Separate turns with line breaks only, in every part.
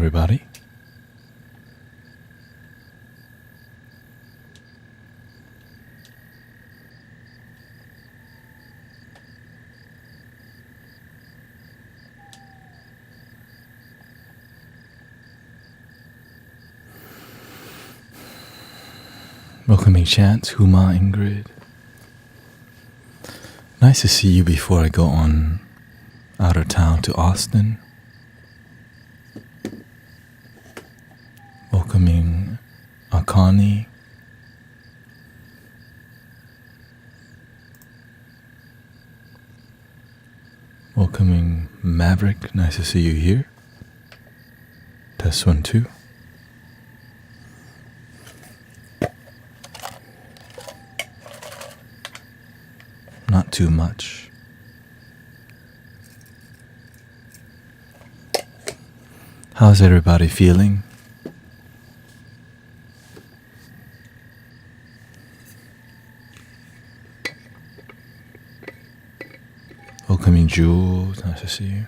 everybody. Welcoming Chance, Huma, Ingrid. Nice to see you before I go on out of town to Austin. Welcoming Akani. Welcoming Maverick. Nice to see you here. Test 1, 2. Not too much. How's everybody feeling? Welcoming Jules, nice to see you.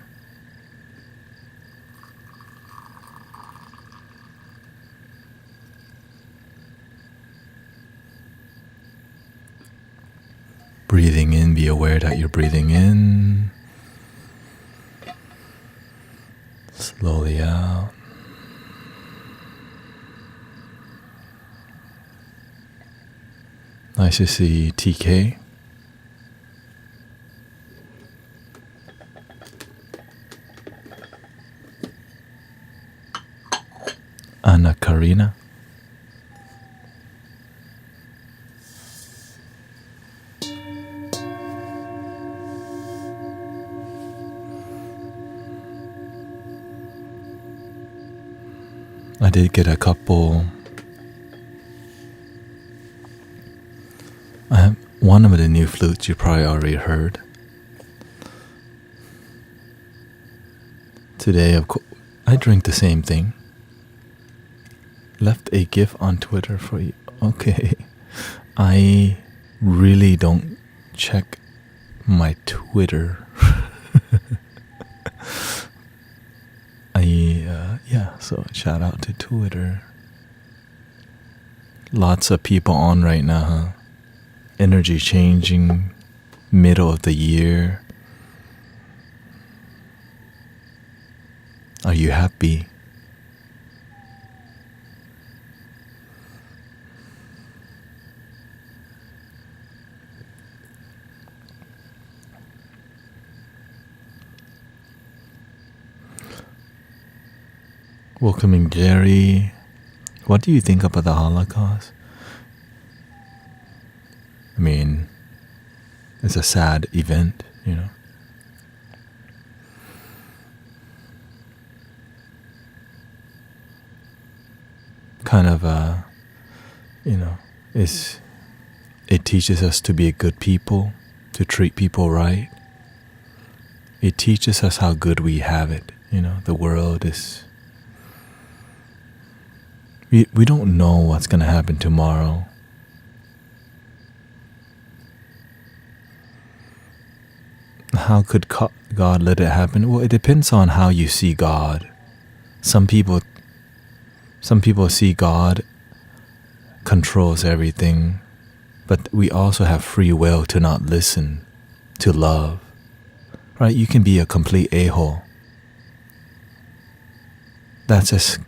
Breathing in, be aware that you're breathing in. Slowly out. Nice to see TK. Anna Karina. I did get a couple. I have one of the new flutes you probably already heard. Today, of course, I drink the same thing. Left a GIF on Twitter for you. Okay. I really don't check my Twitter. So shout out to Twitter. Lots of people on right now, huh? Energy changing, middle of the year. Are you happy? Welcoming Jerry. What do you think about the Holocaust? I mean, it's a sad event, you know. Kind of, it teaches us to be a good people, to treat people right. It teaches us how good we have it, you know. The world is... We don't know what's going to happen tomorrow. How could God let it happen? Well, it depends on how you see God. Some people see God controls everything, but we also have free will to not listen, to love. Right? You can be a complete a-hole. That's just...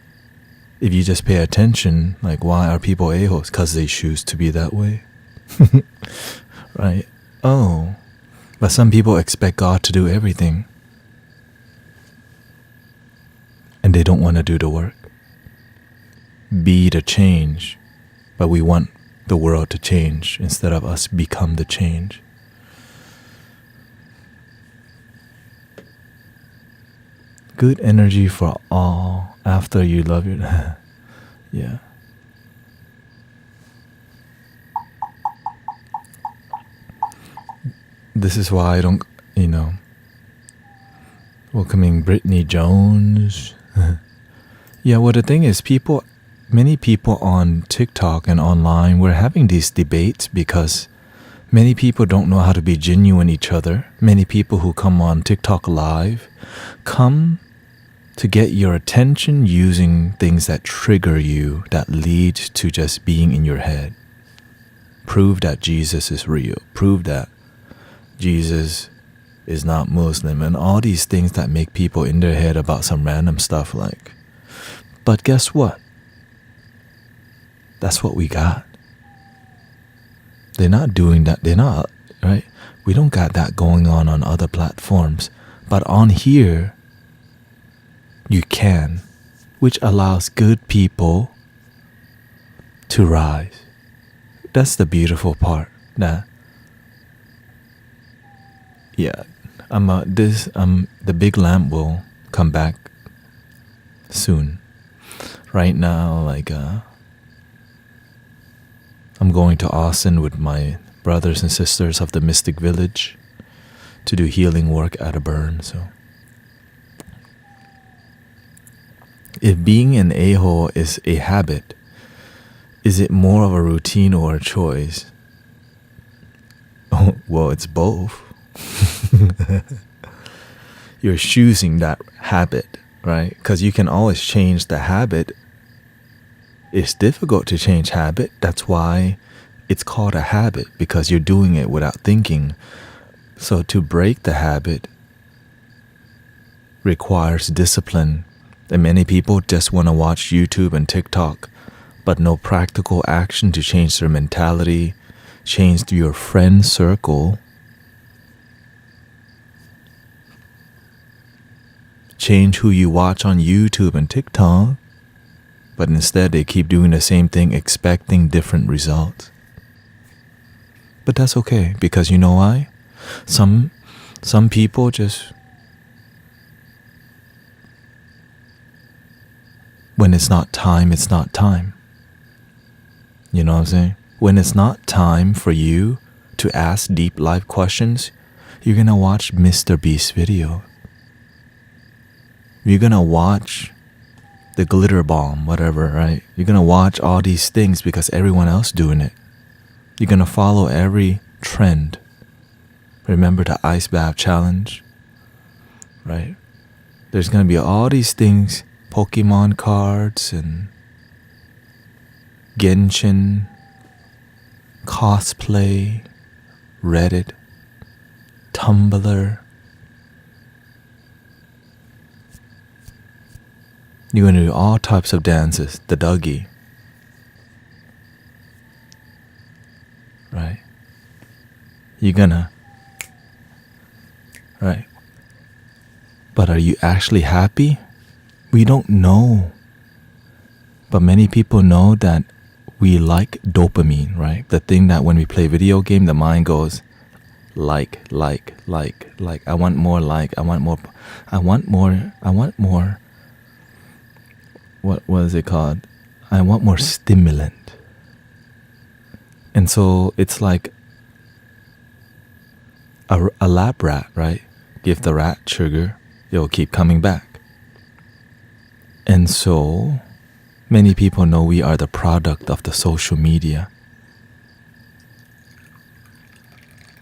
If you just pay attention, like, why are people a-holes? Because they choose to be that way. Right? Oh. But some people expect God to do everything. And they don't want to do the work. Be the change. But we want the world to change instead of us become the change. Good energy for all after you love your... Yeah. This is why I don't, welcoming Brittany Jones. Yeah, well, the thing is, many people on TikTok and online, we're having these debates because many people don't know how to be genuine each other. Many people who come on TikTok live come to get your attention using things that trigger you, that lead to just being in your head. Prove that Jesus is real. Prove that Jesus is not Muslim, and all these things that make people in their head about some random stuff like. But guess what? That's what we got. They're not doing that. They're not, right? We don't got that going on other platforms. But on here, you can, which allows good people to rise. That's the beautiful part. That, yeah, the big lamp will come back soon. Right now, like, I'm going to Austin with my brothers and sisters of the Mystic Village to do healing work at a burn. So, if being an a-hole is a habit, is it more of a routine or a choice? Oh, well, it's both. You're choosing that habit, right? Because you can always change the habit. It's difficult to change habit. That's why it's called a habit, because you're doing it without thinking. So to break the habit requires discipline. And many people just want to watch YouTube and TikTok, but no practical action to change their mentality, change your friend circle, change who you watch on YouTube and TikTok. But instead they keep doing the same thing, expecting different results. But that's okay, because you know why? Some people just, when it's not time, it's not time. You know what I'm saying? When it's not time for you to ask deep life questions, you're gonna watch Mr. Beast's video. You're gonna watch the glitter bomb, whatever, right? You're gonna watch all these things because everyone else doing it. You're gonna follow every trend. Remember the ice bath challenge, right? There's gonna be all these things, Pokemon cards and Genshin, cosplay, Reddit, Tumblr. You're going to do all types of dances, the Dougie, right? You're gonna, right? But are you actually happy? We don't know. But many people know that we like dopamine, right? The thing that when we play video game, the mind goes, like. I want more like, I want more. What was it called? I want more stimulant. And so it's like a lab rat, right? Give the rat sugar, it'll keep coming back. And so many people know we are the product of the social media.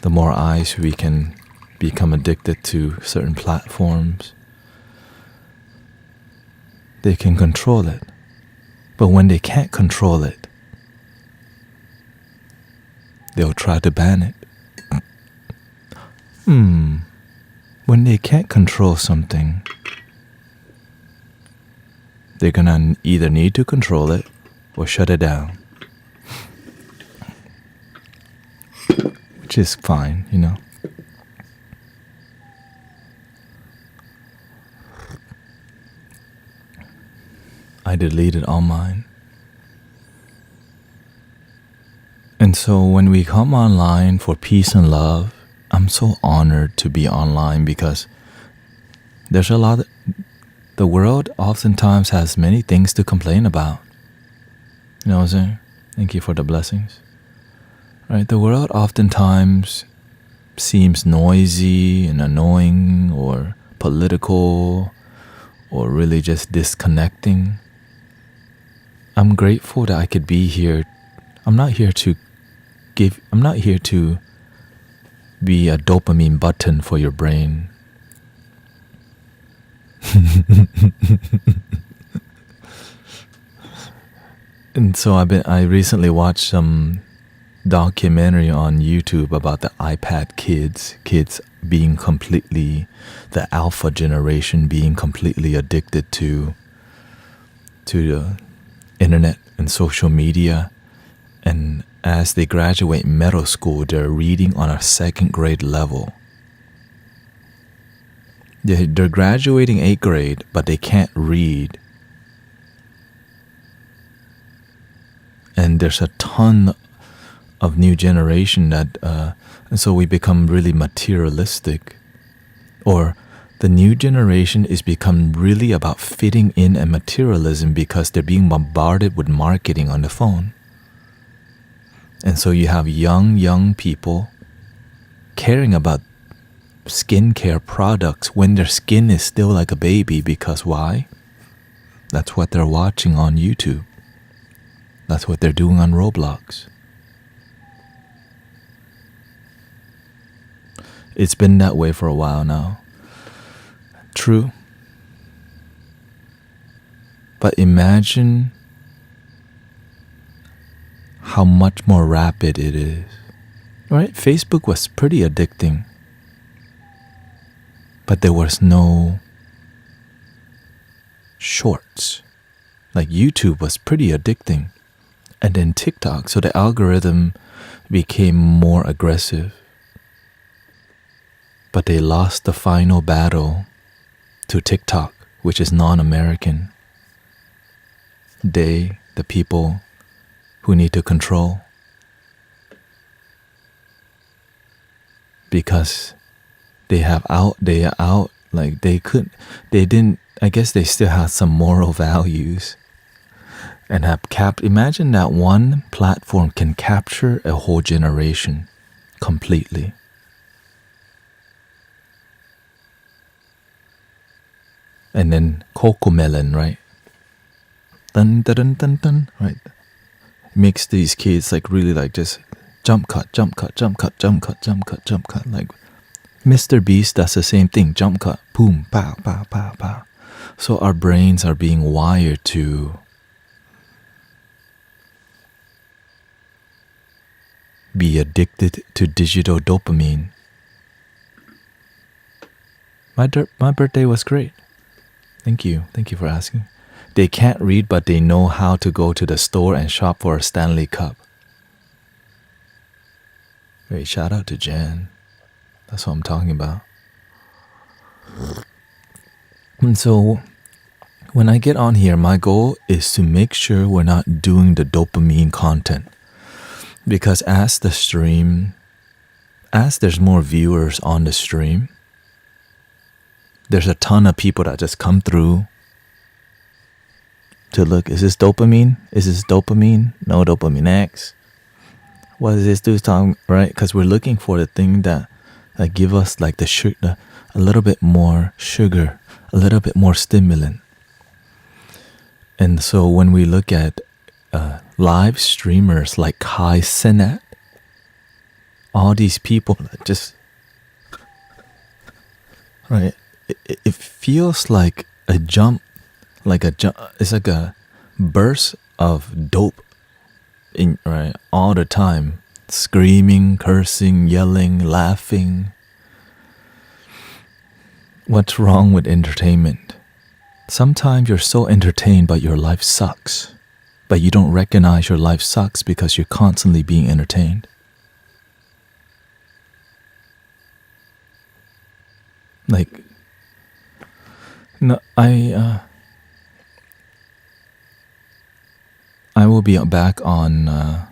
The more eyes we can become addicted to certain platforms, they can control it. But when they can't control it, they'll try to ban it. When they can't control something, they're gonna either need to control it or shut it down. Which is fine, you know. I deleted all mine. And so when we come online for peace and love, I'm so honored to be online because there's a lot. The world oftentimes has many things to complain about. You know what I'm saying? Thank you for the blessings. Right? The world oftentimes seems noisy and annoying or political or really just disconnecting. I'm grateful that I could be here. I'm not here to be a dopamine button for your brain. And so I recently watched some documentary on YouTube about the iPad kids being completely, the alpha generation being completely addicted to the internet and social media. And as they graduate middle school, they're reading on a second grade level. They're graduating 8th grade, but they can't read. And there's a ton of new generation that, and so we become really materialistic. Or the new generation is become really about fitting in and materialism because they're being bombarded with marketing on the phone. And so you have young people caring about skincare products when their skin is still like a baby, because why? That's what they're watching on YouTube. That's what they're doing on Roblox. It's been that way for a while now. True. But imagine how much more rapid it is. Right? Facebook was pretty addicting. But there was no shorts. Like YouTube was pretty addicting. And then TikTok, so the algorithm became more aggressive. But they lost the final battle to TikTok, which is non-American. They, the people who need to control. Because they are out, like they didn't, I guess they still have some moral values. And have imagine that one platform can capture a whole generation completely. And then Cocomelon, right? Dun dun dun dun dun, right? Makes these kids like really like just jump cut, like Mr. Beast does the same thing, jump cut, boom, pow, pow, pow, pow. So our brains are being wired to be addicted to digital dopamine. My birthday was great. Thank you for asking. They can't read, but they know how to go to the store and shop for a Stanley Cup. Great, shout out to Jan. That's what I'm talking about. And so when I get on here, my goal is to make sure we're not doing the dopamine content. Because as there's more viewers on the stream, there's a ton of people that just come through to look, is this dopamine? Is this dopamine? No, dopamine X. What is this dude's talking, right? Because we're looking for the thing that give us like a little bit more sugar, a little bit more stimulant. And so when we look at live streamers like Kai Cenat, all these people just, right? It feels like a jump, it's like a burst of dope, right? All the time, screaming, cursing, yelling, laughing. What's wrong with entertainment? Sometimes you're so entertained, but your life sucks. But you don't recognize your life sucks because you're constantly being entertained. Like, no, I will be back on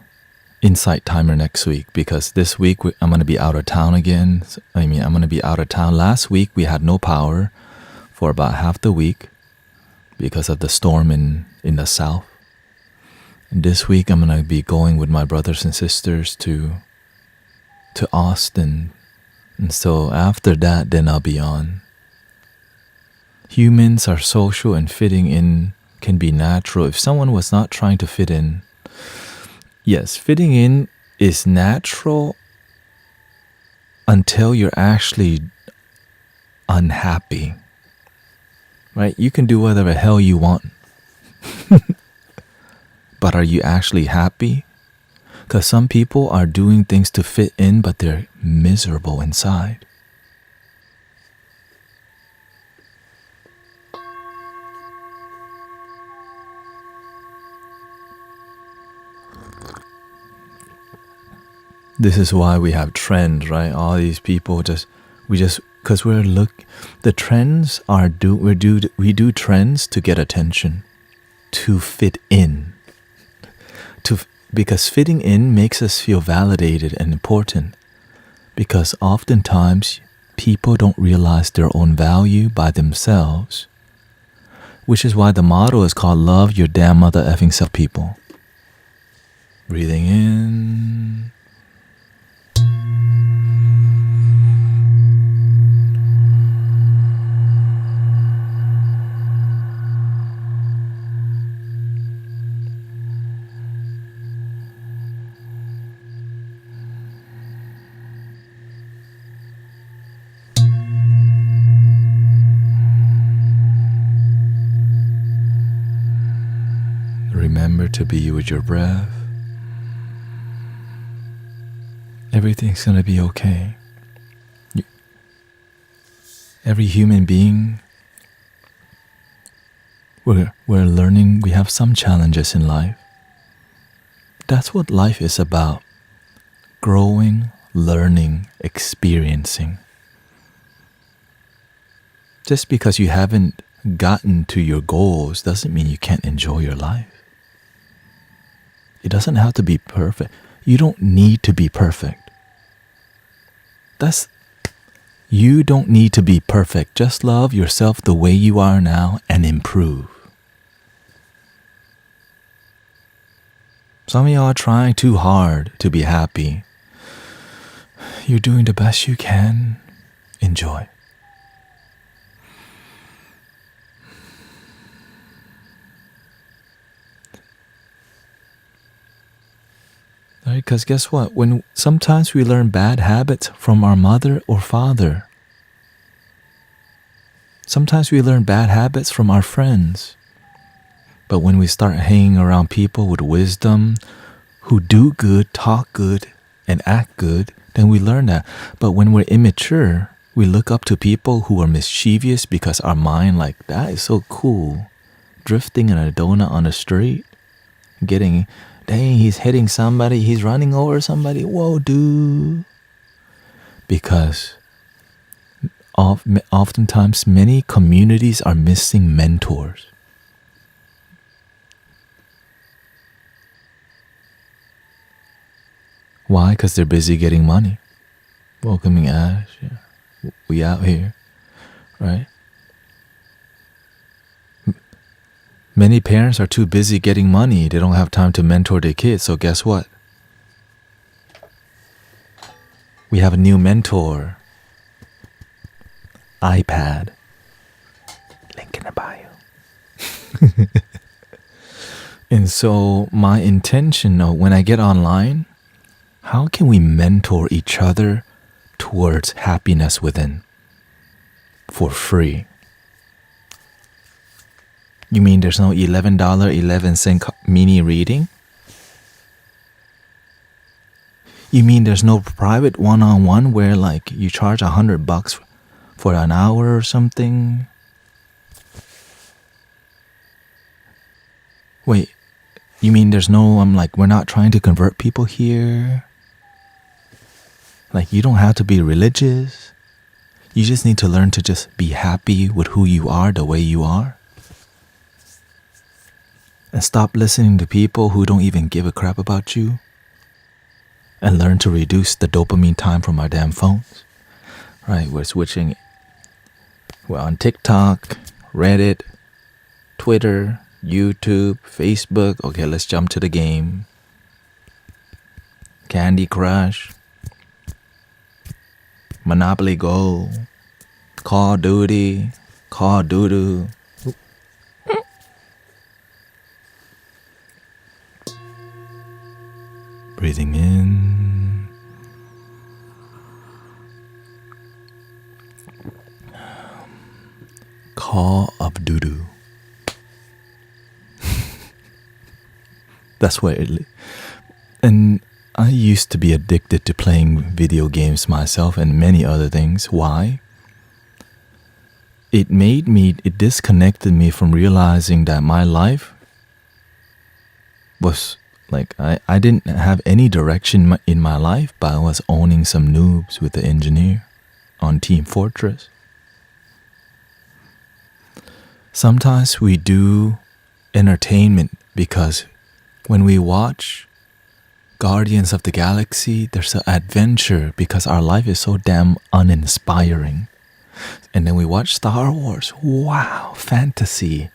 Insight Timer next week because this week I'm going to be out of town again. I'm going to be out of town. Last week we had no power for about half the week because of the storm in the south. And this week I'm going to be going with my brothers and sisters to Austin. And so after that, then I'll be on. Humans are social and fitting in can be natural. If someone was not trying to fit in, yes, fitting in is natural until you're actually unhappy. right? You can do whatever the hell you want. But are you actually happy? Because some people are doing things to fit in, but they're miserable inside. This is why we have trends, right? All these people because the trends are we do trends to get attention, to fit in, because fitting in makes us feel validated and important. Because oftentimes people don't realize their own value by themselves, which is why the motto is called "Love your damn mother effing self." People, breathing in. Remember to be with your breath. Everything's going to be okay. Every human being, we're learning, we have some challenges in life. That's what life is about. Growing, learning, experiencing. Just because you haven't gotten to your goals doesn't mean you can't enjoy your life. It doesn't have to be perfect. You don't need to be perfect. You don't need to be perfect. Just love yourself the way you are now and improve. Some of y'all are trying too hard to be happy. You're doing the best you can. Enjoy. Right? Because guess what? Sometimes we learn bad habits from our mother or father. Sometimes we learn bad habits from our friends. But when we start hanging around people with wisdom, who do good, talk good, and act good, then we learn that. But when we're immature, we look up to people who are mischievous because our mind that is so cool. Drifting in a donut on the street, dang, he's hitting somebody, he's running over somebody, whoa, dude. Because oftentimes many communities are missing mentors. Why? Because they're busy getting money. Welcoming Ash, yeah. We out here, right? Many parents are too busy getting money. They don't have time to mentor their kids. So guess what? We have a new mentor. iPad. Link in the bio. And so my intention when I get online, how can we mentor each other towards happiness within for free? You mean there's no $11.11 mini reading? You mean there's no private one-on-one where you charge $100 for an hour or something? Wait, you mean there's no, we're not trying to convert people here? You don't have to be religious. You just need to learn to just be happy with who you are, the way you are. And stop listening to people who don't even give a crap about you. And learn to reduce the dopamine time from our damn phones. Right, we're on TikTok, Reddit, Twitter, YouTube, Facebook. Okay, let's jump to the game. Candy Crush, Monopoly Go, Call of Duty, Call of Duty. Breathing in. Call of Duty. That's where and I used to be addicted to playing video games myself and many other things. Why? It disconnected me from realizing that my life was like, I didn't have any direction in my life, but I was owning some noobs with the engineer on Team Fortress. Sometimes we do entertainment because when we watch Guardians of the Galaxy, there's an adventure because our life is so damn uninspiring. And then we watch Star Wars. Wow, fantasy.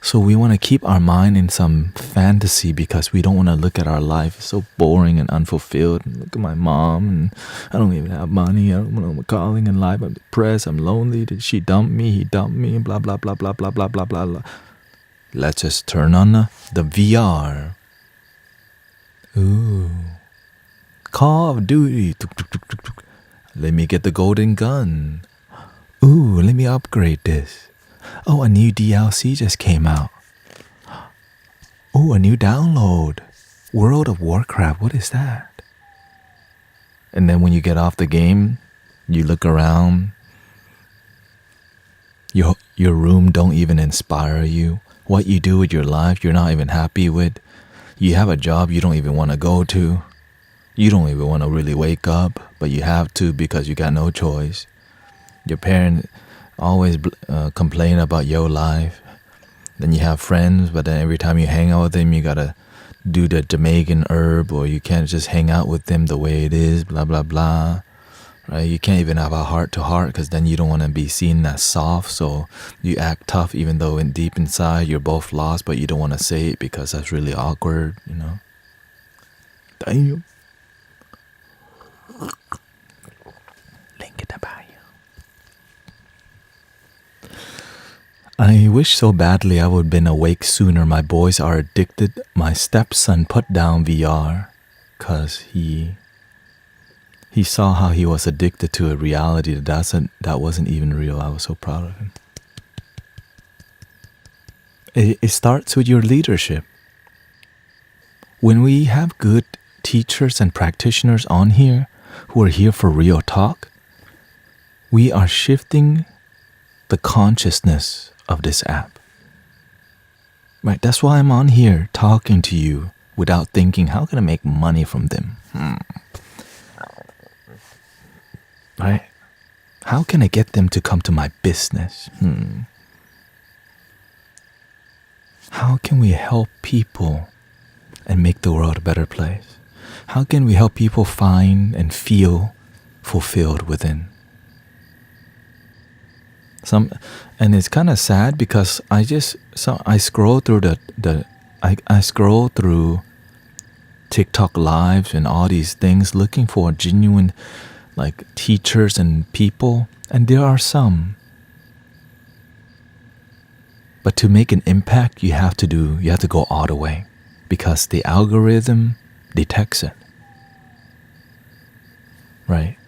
So we want to keep our mind in some fantasy because we don't want to look at our life. It's so boring and unfulfilled. And look at my mom, and I don't even have money. I don't know my calling in life. I'm depressed. I'm lonely. Did she dump me? He dumped me. Blah, blah, blah, blah, blah, blah, blah, blah, blah. Let's just turn on the VR. Ooh. Call of Duty. Let me get the golden gun. Ooh, let me upgrade this. Oh, a new DLC just came out. Oh, a new download. World of Warcraft, what is that? And then when you get off the game, you look around. Your room don't even inspire you. What you do with your life, you're not even happy with. You have a job you don't even want to go to. You don't even want to really wake up, but you have to because you got no choice. Your parents always complain about your life. Then you have friends, but then every time you hang out with them, you gotta do the Jamaican herb, or you can't just hang out with them the way it is, blah, blah, blah. Right? You can't even have a heart-to-heart because then you don't want to be seen as soft, so you act tough even though deep inside you're both lost, but you don't want to say it because that's really awkward, you know? Damn. Link in the bio. I wish so badly I would have been awake sooner. My boys are addicted. My stepson put down VR because he saw how he was addicted to a reality that wasn't even real. I was so proud of him. It starts with your leadership. When we have good teachers and practitioners on here who are here for real talk, we are shifting the consciousness of this app. Right? That's why I'm on here talking to you without thinking, how can I make money from them? Right? How can I get them to come to my business? How can we help people and make the world a better place? How can we help people find and feel fulfilled within? And it's kind of sad because I scroll through I scroll through TikTok lives and all these things looking for genuine like teachers and people, and there are some. But to make an impact, you have to go all the way because the algorithm detects it. Right?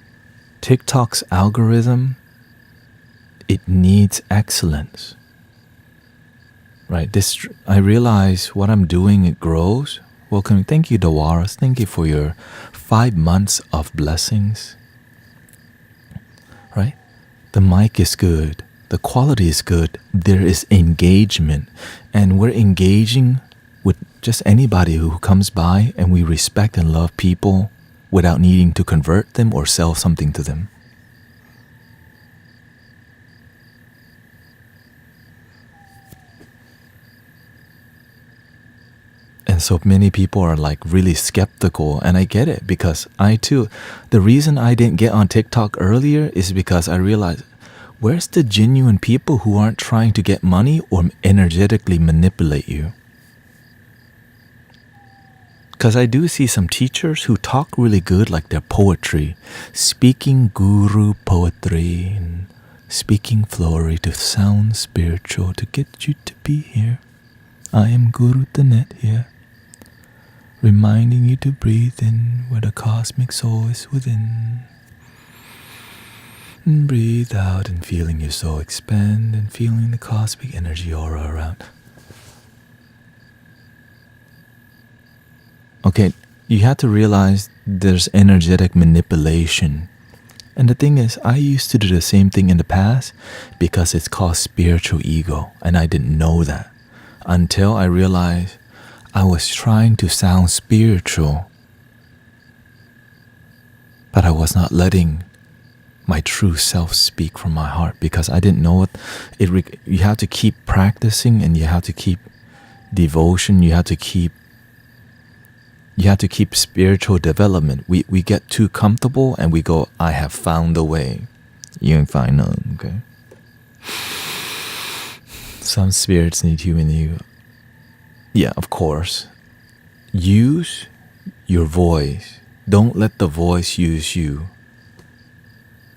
TikTok's algorithm, it needs excellence. Right? I realize what I'm doing, it grows. Welcome. Thank you, Dawaras. Thank you for your 5 months of blessings. Right? The mic is good. The quality is good. There is engagement. And we're engaging with just anybody who comes by, and we respect and love people without needing to convert them or sell something to them. And so many people are like really skeptical, and I get it because I too, the reason I didn't get on TikTok earlier is because I realized, where's the genuine people who aren't trying to get money or energetically manipulate you? Because I do see some teachers who talk really good, like their poetry, speaking guru poetry and speaking flowery to sound spiritual to get you to be here. I am Guru Thanet here, reminding you to breathe in where the cosmic soul is within. And breathe out and feeling your soul expand and feeling the cosmic energy aura around. Okay, you have to realize there's energetic manipulation. And the thing is, I used to do the same thing in the past because it's called spiritual ego, and I didn't know that until I realized I was trying to sound spiritual, but I was not letting my true self speak from my heart because I didn't know it. You have to keep practicing, and you have to keep devotion. You have to keep spiritual development. We get too comfortable and we go, I have found the way. You ain't find none, okay? Some spirits need you, and you, yeah, of course. Use your voice. Don't let the voice use you.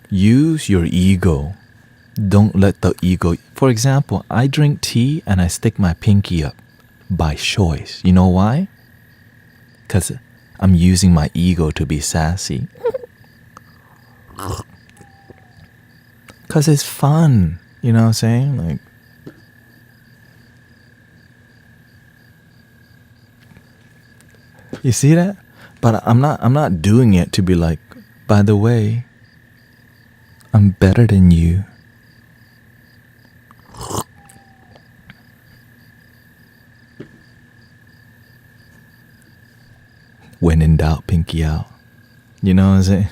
Use your ego. Don't let the ego. For example, I drink tea and I stick my pinky up by choice. You know why? Because I'm using my ego to be sassy. Because it's fun. You know what I'm saying? Like, you see that? But I'm not doing it to be like, by the way, I'm better than you. When in doubt, pinky out. You know what I'm saying?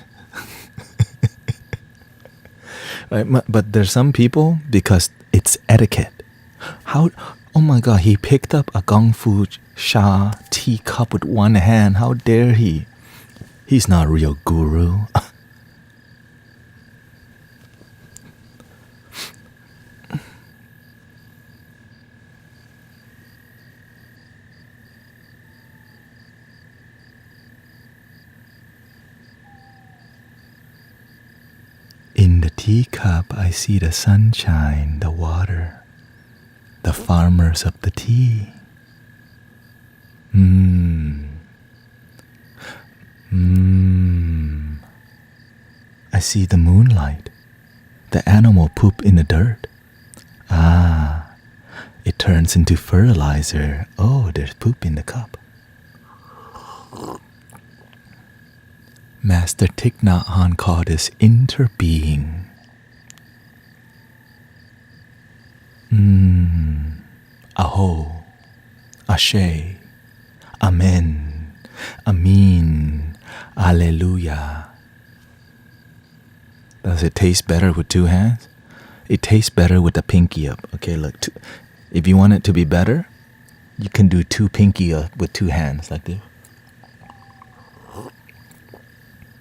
Right? But there's some people, because it's etiquette. How? Oh my God, he picked up a Kung Fu Sha teacup with one hand. How dare he? He's not a real guru. In the teacup, I see the sunshine, the water, the farmers of the tea. I see the moonlight, the animal poop in the dirt. Ah, it turns into fertilizer. Oh, there's poop in the cup. Master Thich Nhat Hanh called this interbeing. Aho, Ashe, Amen, Amin, Alleluia. Does it taste better with two hands? It tastes better with the pinky up. Okay, look. If you want it to be better, you can do two pinky up with two hands like this.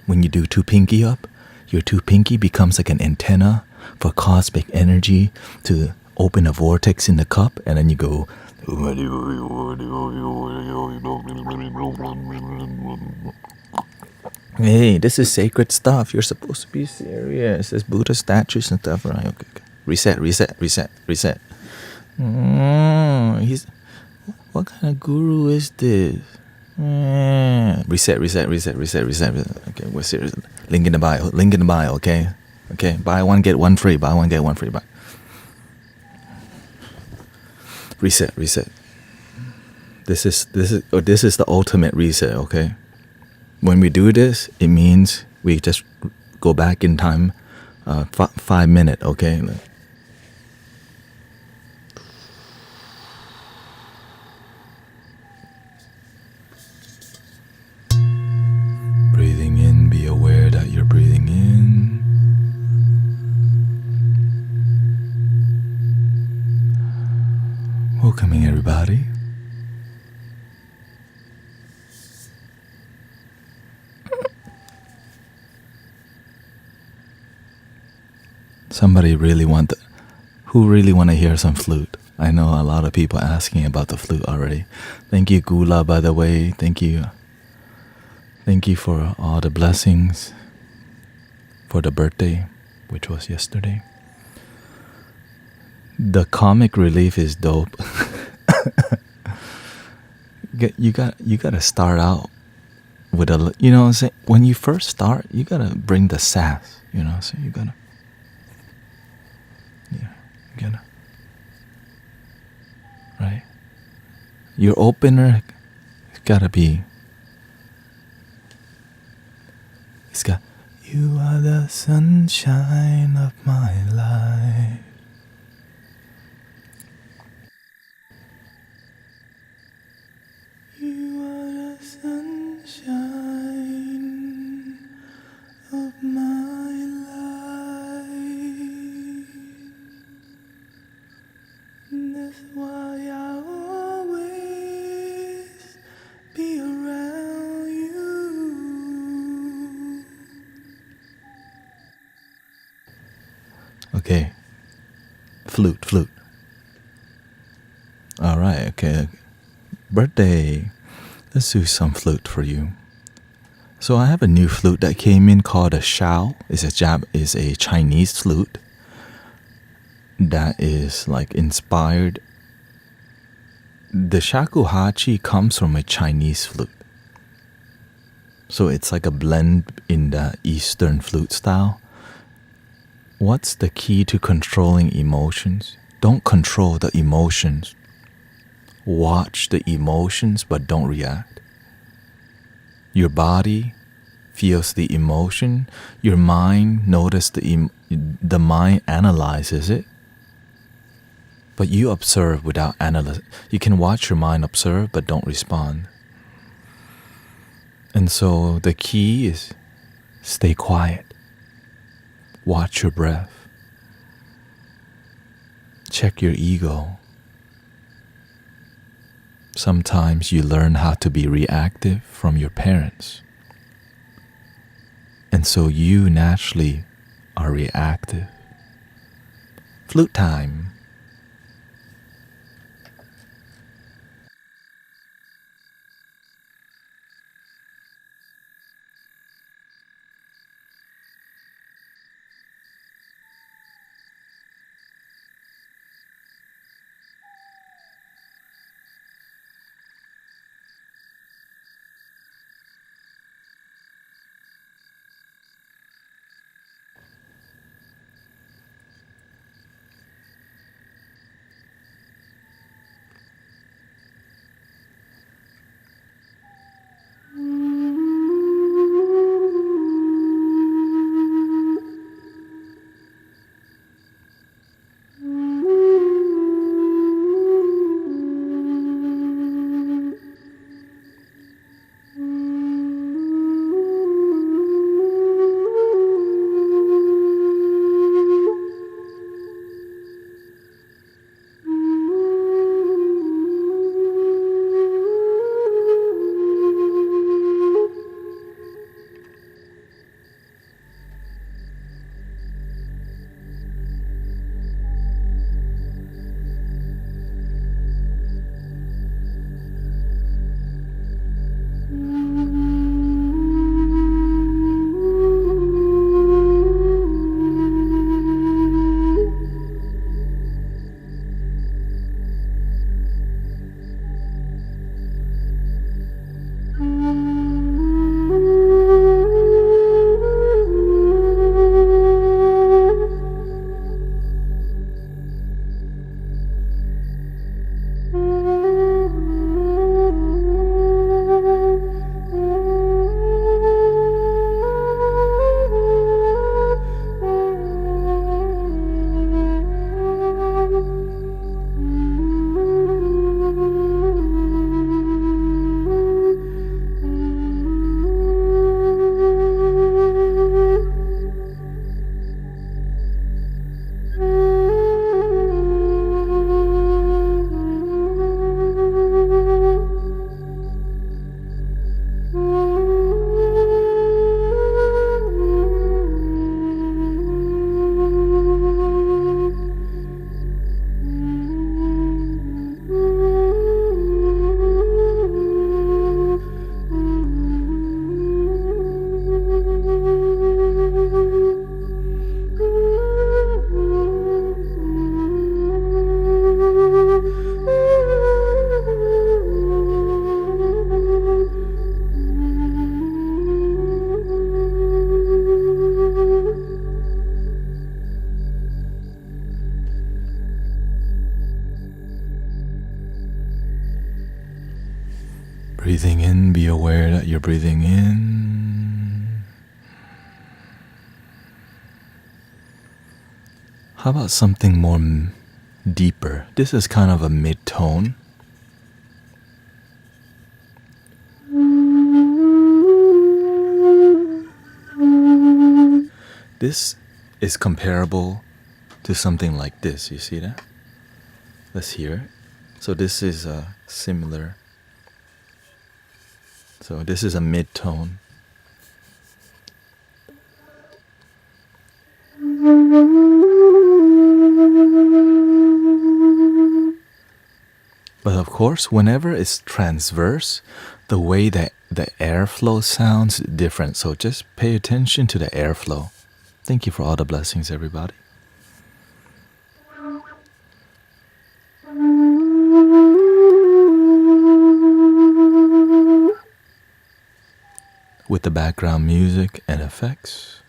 When you do two pinky up, your two pinky becomes like an antenna for cosmic energy to open a vortex in the cup, and then you go. Hey, this is sacred stuff. You're supposed to be serious. There's Buddha statues and stuff, right? Okay. Reset. What kind of guru is this? Reset. Okay, we're serious. Link in the bio, okay? Okay, buy one, get one free. Buy. Reset. This is the ultimate reset, okay? When we do this, it means we just go back in time 5 minutes, okay? Breathing in, be aware that you're breathing in. Welcoming everybody. Who really want to hear some flute? I know a lot of people asking about the flute already. Thank you, Gula, by the way. Thank you for all the blessings for the birthday, which was yesterday. The comic relief is dope. You got to start out with a, you know what I'm saying? When you first start, you got to bring the sass, you know what I'm saying? You got to, right? Your opener got to be It's got, you are the sunshine of my life. You are the sunshine of my life. That's why I'll always be around you. Okay. Flute. Alright, okay. Birthday. Let's do some flute for you. So I have a new flute that came in called a Shao. It's a Chinese flute that is like inspired. The shakuhachi comes from a Chinese flute. So it's like a blend in the Eastern flute style. What's the key to controlling emotions? Don't control the emotions. Watch the emotions, but don't react. Your body feels the emotion. Your mind notices the mind analyzes it. But you observe without analyze. You can watch your mind observe, but don't respond. And so the key is stay quiet. Watch your breath. Check your ego. Sometimes you learn how to be reactive from your parents. And so you naturally are reactive. Flute time. Breathing in, be aware that you're breathing in. How about something more deeper? This is kind of a mid-tone. This is comparable to something like this. You see that? Let's hear it. So this is a similar. So this is a mid-tone. But of course, whenever it's transverse, the way that the airflow sounds different. So just pay attention to the airflow. Thank you for all the blessings, everybody. With the background music and effects.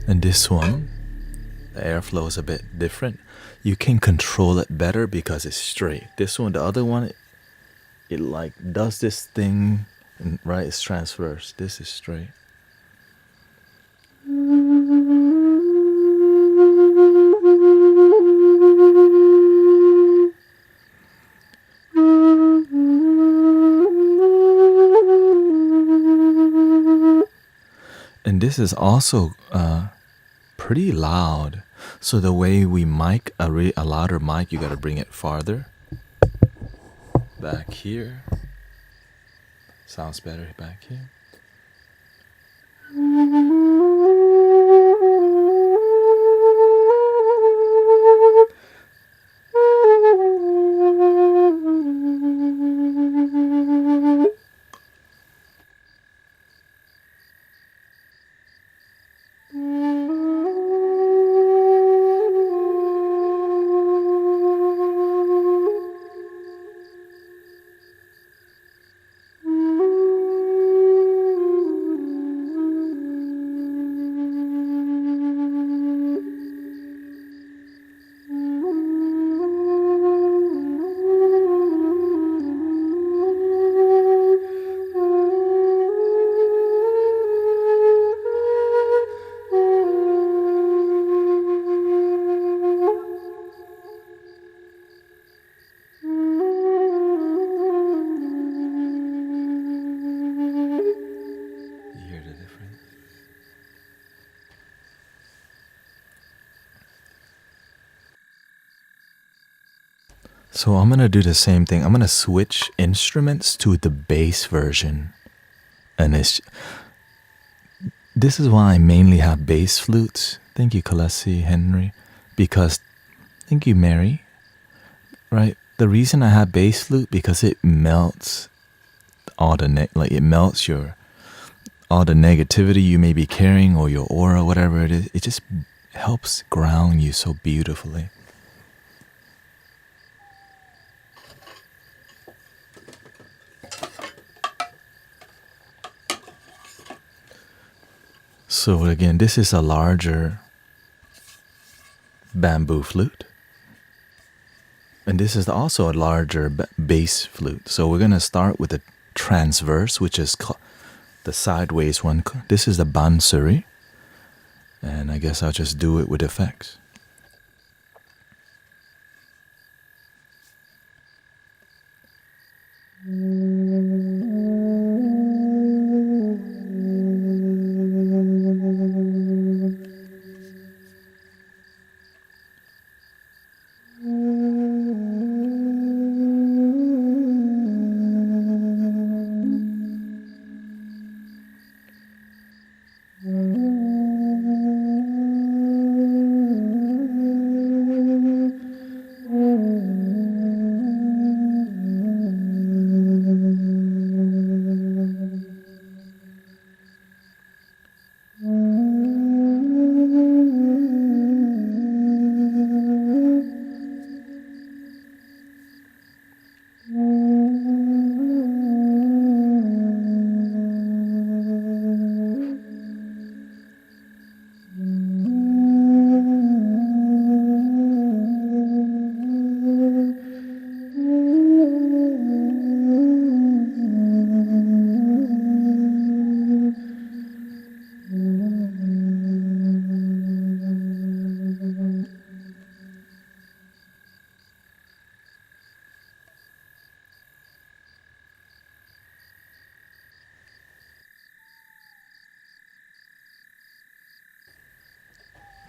And this one, the airflow is a bit different. You can control it better because it's straight. This one, the other one, it like does this thing, and right, it's transverse. This is straight. And this is also pretty loud. So the way we mic, a louder mic, you gotta bring it farther. Back here. Sounds better back here. So I'm gonna do the same thing. I'm gonna switch instruments to the bass version. And this is why I mainly have bass flutes. Thank you, Kalesi, Henry. Because, thank you, Mary. Right? The reason I have bass flute, because it melts all the it melts all the negativity you may be carrying, or your aura, whatever it is. It just helps ground you so beautifully. So again, this is a larger bamboo flute. And this is also a larger bass flute. So we're going to start with the transverse, which is the sideways one. This is the bansuri. And I guess I'll just do it with effects.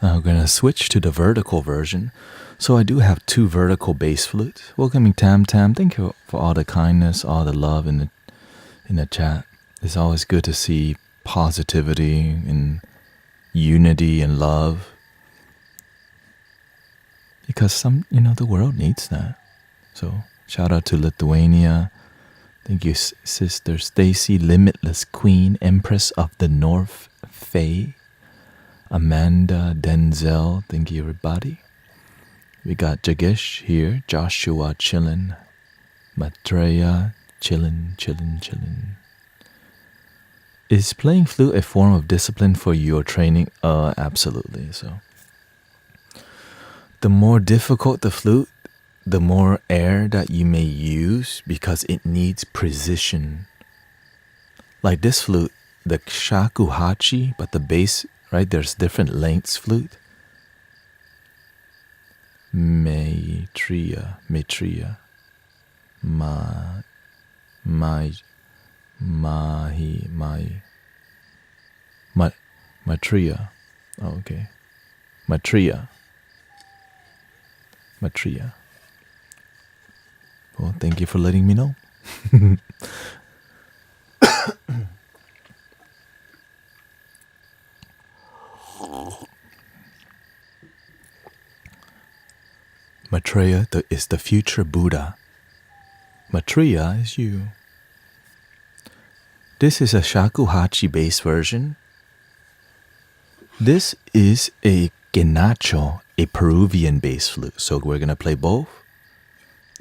Now we're going to switch to the vertical version. So I do have 2 vertical bass flutes. Welcoming Tam Tam. Thank you for all the kindness, all the love in the chat. It's always good to see positivity and unity and love. Because the world needs that. So shout out to Lithuania. Thank you, Sister Stacy, Limitless Queen, Empress of the North, Faye, Amanda, Denzel. Thank you, everybody. We got Jagesh here, Joshua chillin', Matreya chillin'. Is playing flute a form of discipline for your training? Absolutely. So the more difficult the flute, the more air that you may use because it needs precision. Like this flute, the shakuhachi, but the bass, right? There's different lengths flute. Maitreya, Maitreya. Oh, okay. Maitreya. Well, thank you for letting me know. Maitreya is the future Buddha. Maitreya is you. This is a shakuhachi bass version. This is a genacho, a Peruvian bass flute. So we're going to play both.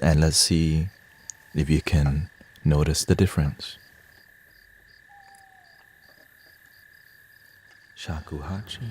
And let's see if you can notice the difference. Shakuhachi.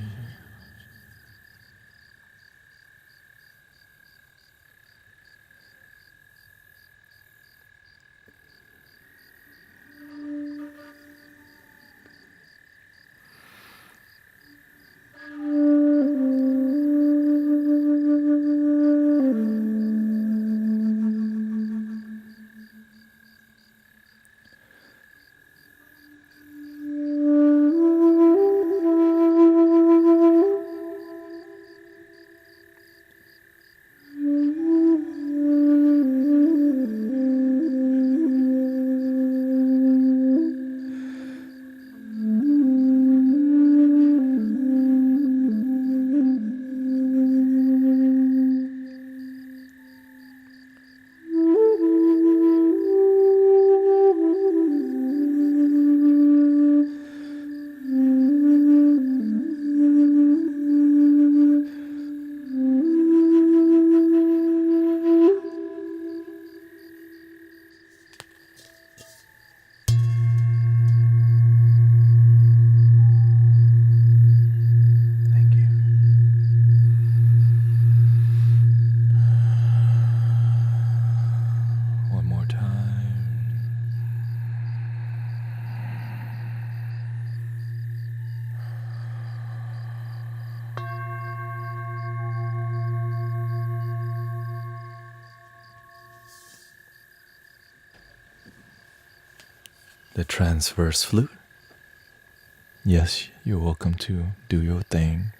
The transverse flute. Yes, you're welcome to do your thing.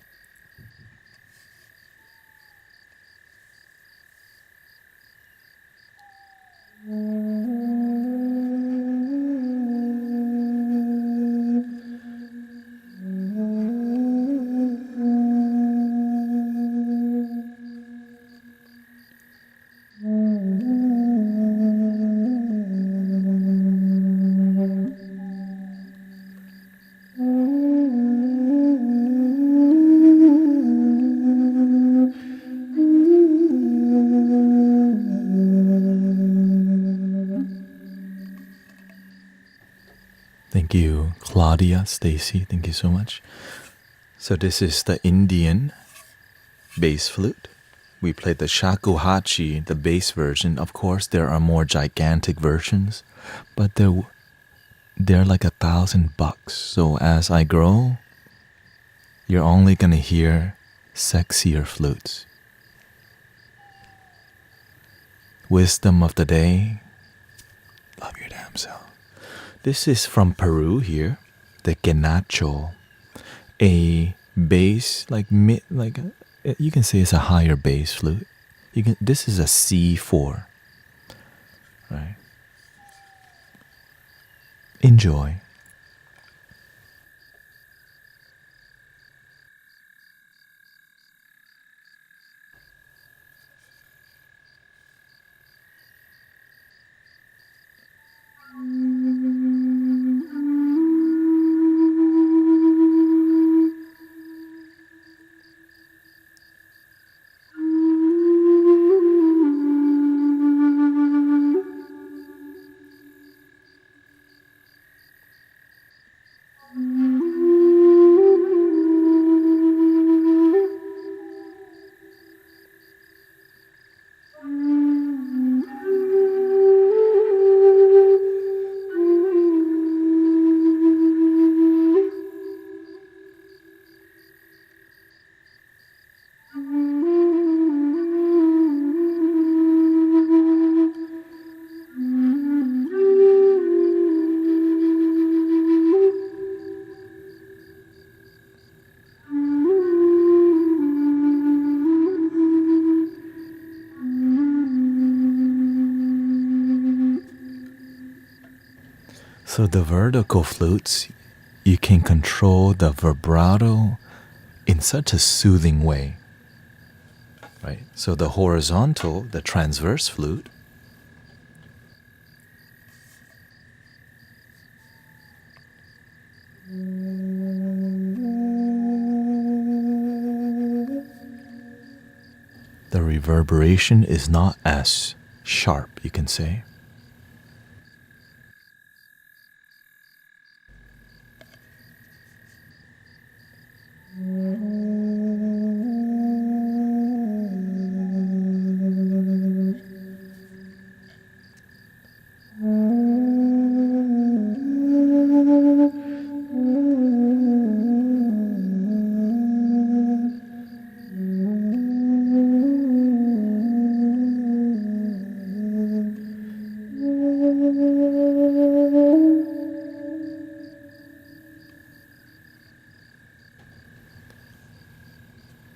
Thank you, Claudia, Stacy. Thank you so much. So this is the Indian bass flute. We played the shakuhachi, the bass version. Of course, there are more gigantic versions, but they're like $1,000. So as I grow, you're only gonna hear sexier flutes. Wisdom of the day: love your damn self. This is from Peru here, the quenacho, a bass, like mid, like you can say it's a higher bass flute. This is a C4, right? Enjoy. So the vertical flutes, you can control the vibrato in such a soothing way, right? So the horizontal, the transverse flute, the reverberation is not as sharp, you can say.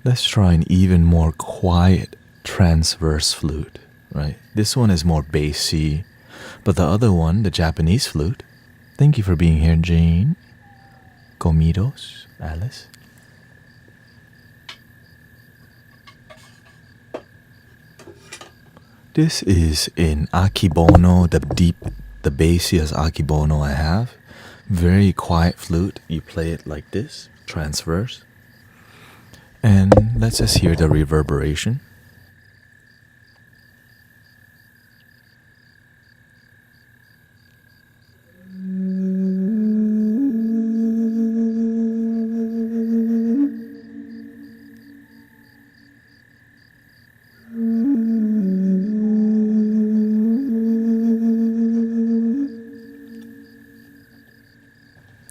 Let's try an even more quiet transverse flute, right? This one is more bassy, but the other one, the Japanese flute, thank you for being here, Jane. Comidos, Alice. This is in Akibono, the bassiest Akibono I have. Very quiet flute. You play it like this, transverse. And let's just hear the reverberation.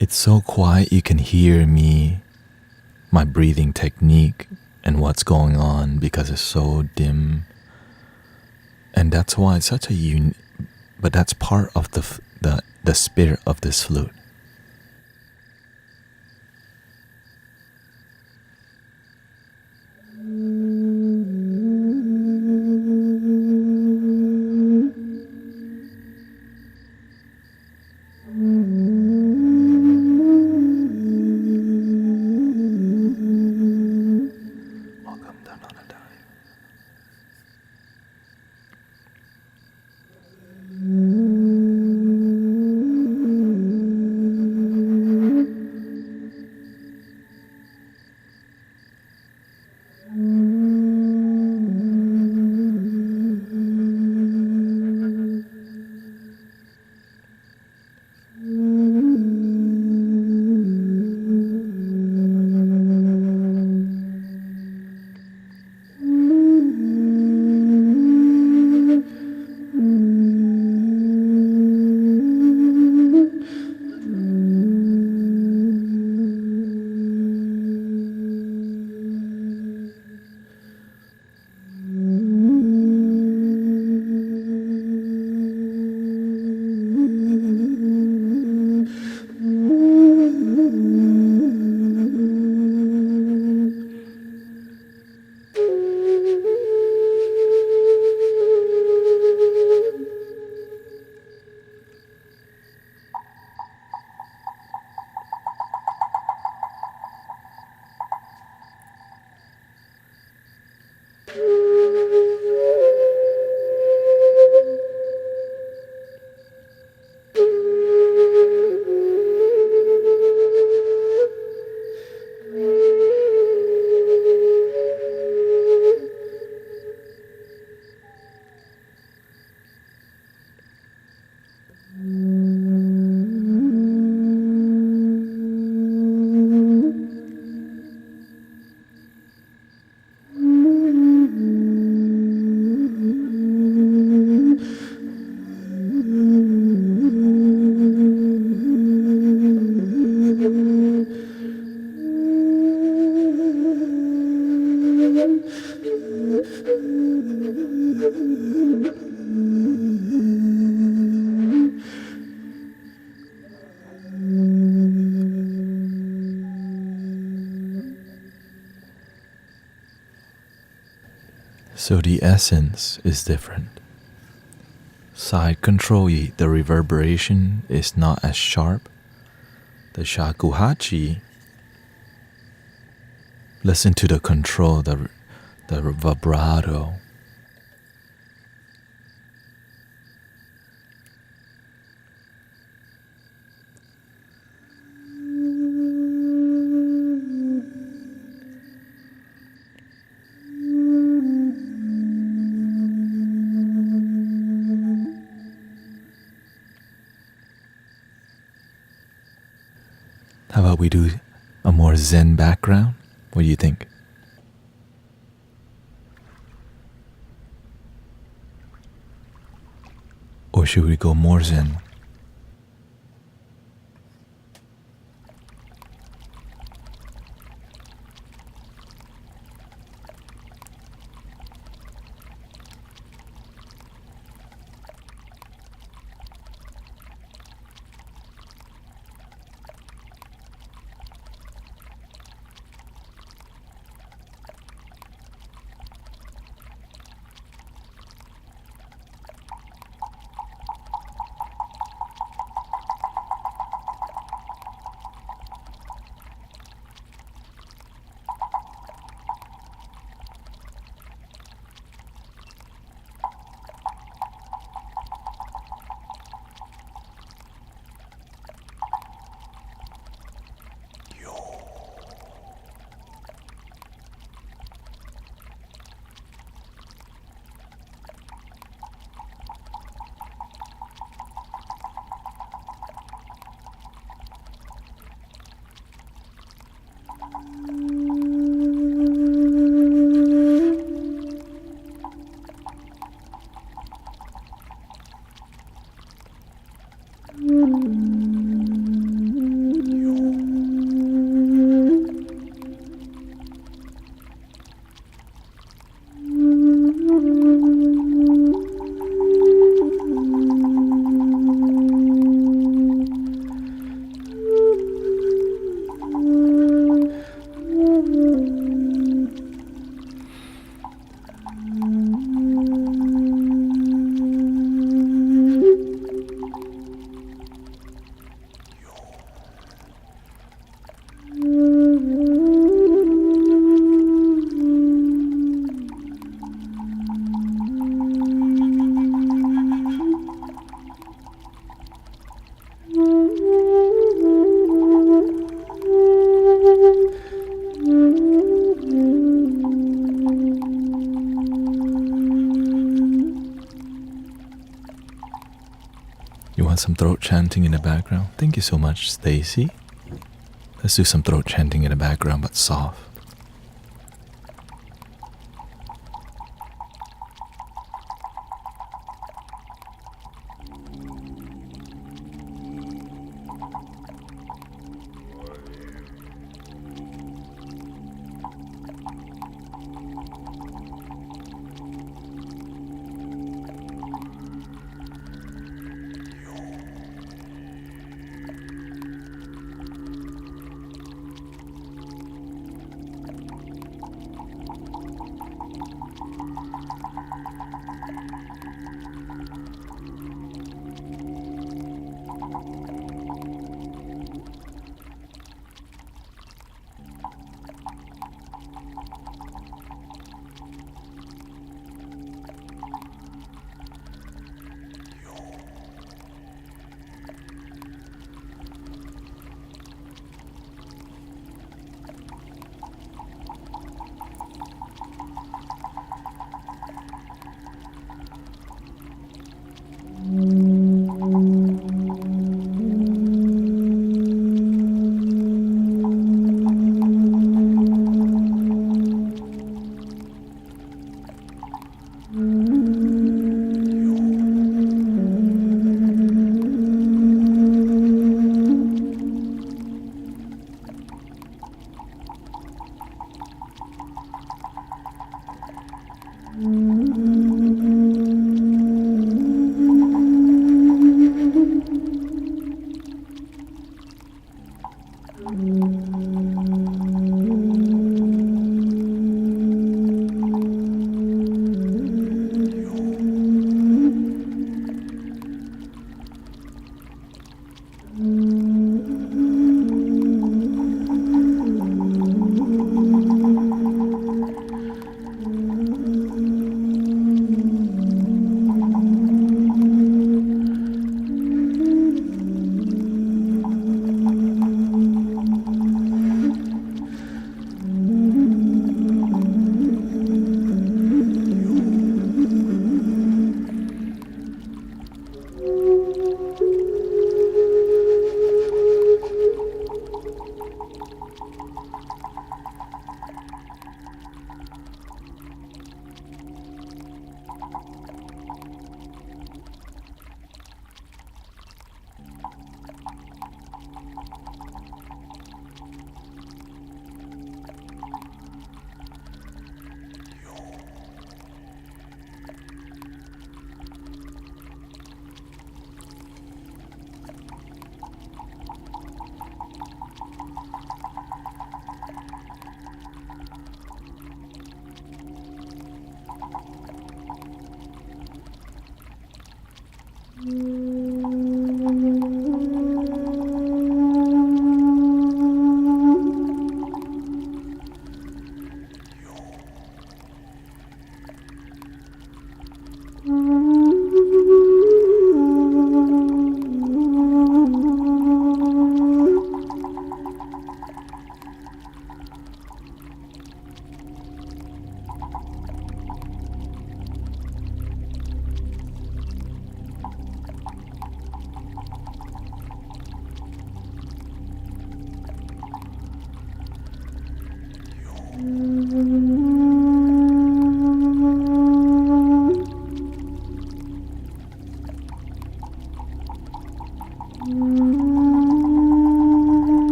It's so quiet you can hear me, my breathing technique, and what's going on because it's so dim. And that's why it's such a but that's part of the spirit of this flute. So the essence is different. Side control, the reverberation is not as sharp. The shakuhachi, listen to the control, the vibrato. How about we do a more Zen background? What do you think? Or should we go more Zen? You want some throat chanting in the background? Thank you so much, Stacy. Let's do some throat chanting in the background, but soft.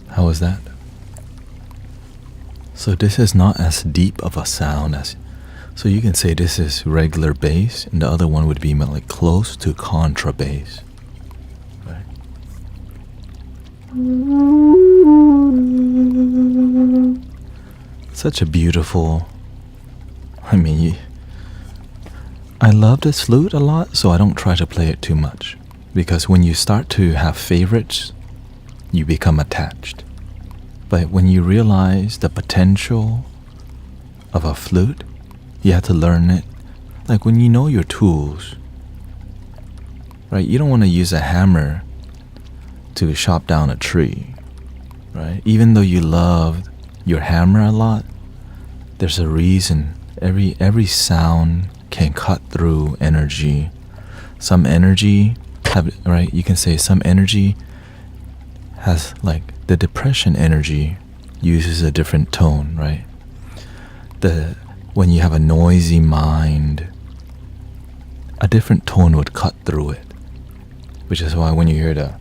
How was that? So this is not as deep of a sound as, so you can say this is regular bass, and the other one would be like close to contra bass, right? Such a beautiful, I love this flute a lot, so I don't try to play it too much, because when you start to have favorites, you become attached. But when you realize the potential of a flute, you have to learn it. Like when you know your tools, right? You don't want to use a hammer to chop down a tree, right? Even though you love your hammer a lot, there's a reason. Every sound can cut through energy. Some energy, right? You can say some energy has, like, the depression energy uses a different tone, right? When you have a noisy mind, a different tone would cut through it, which is why when you hear the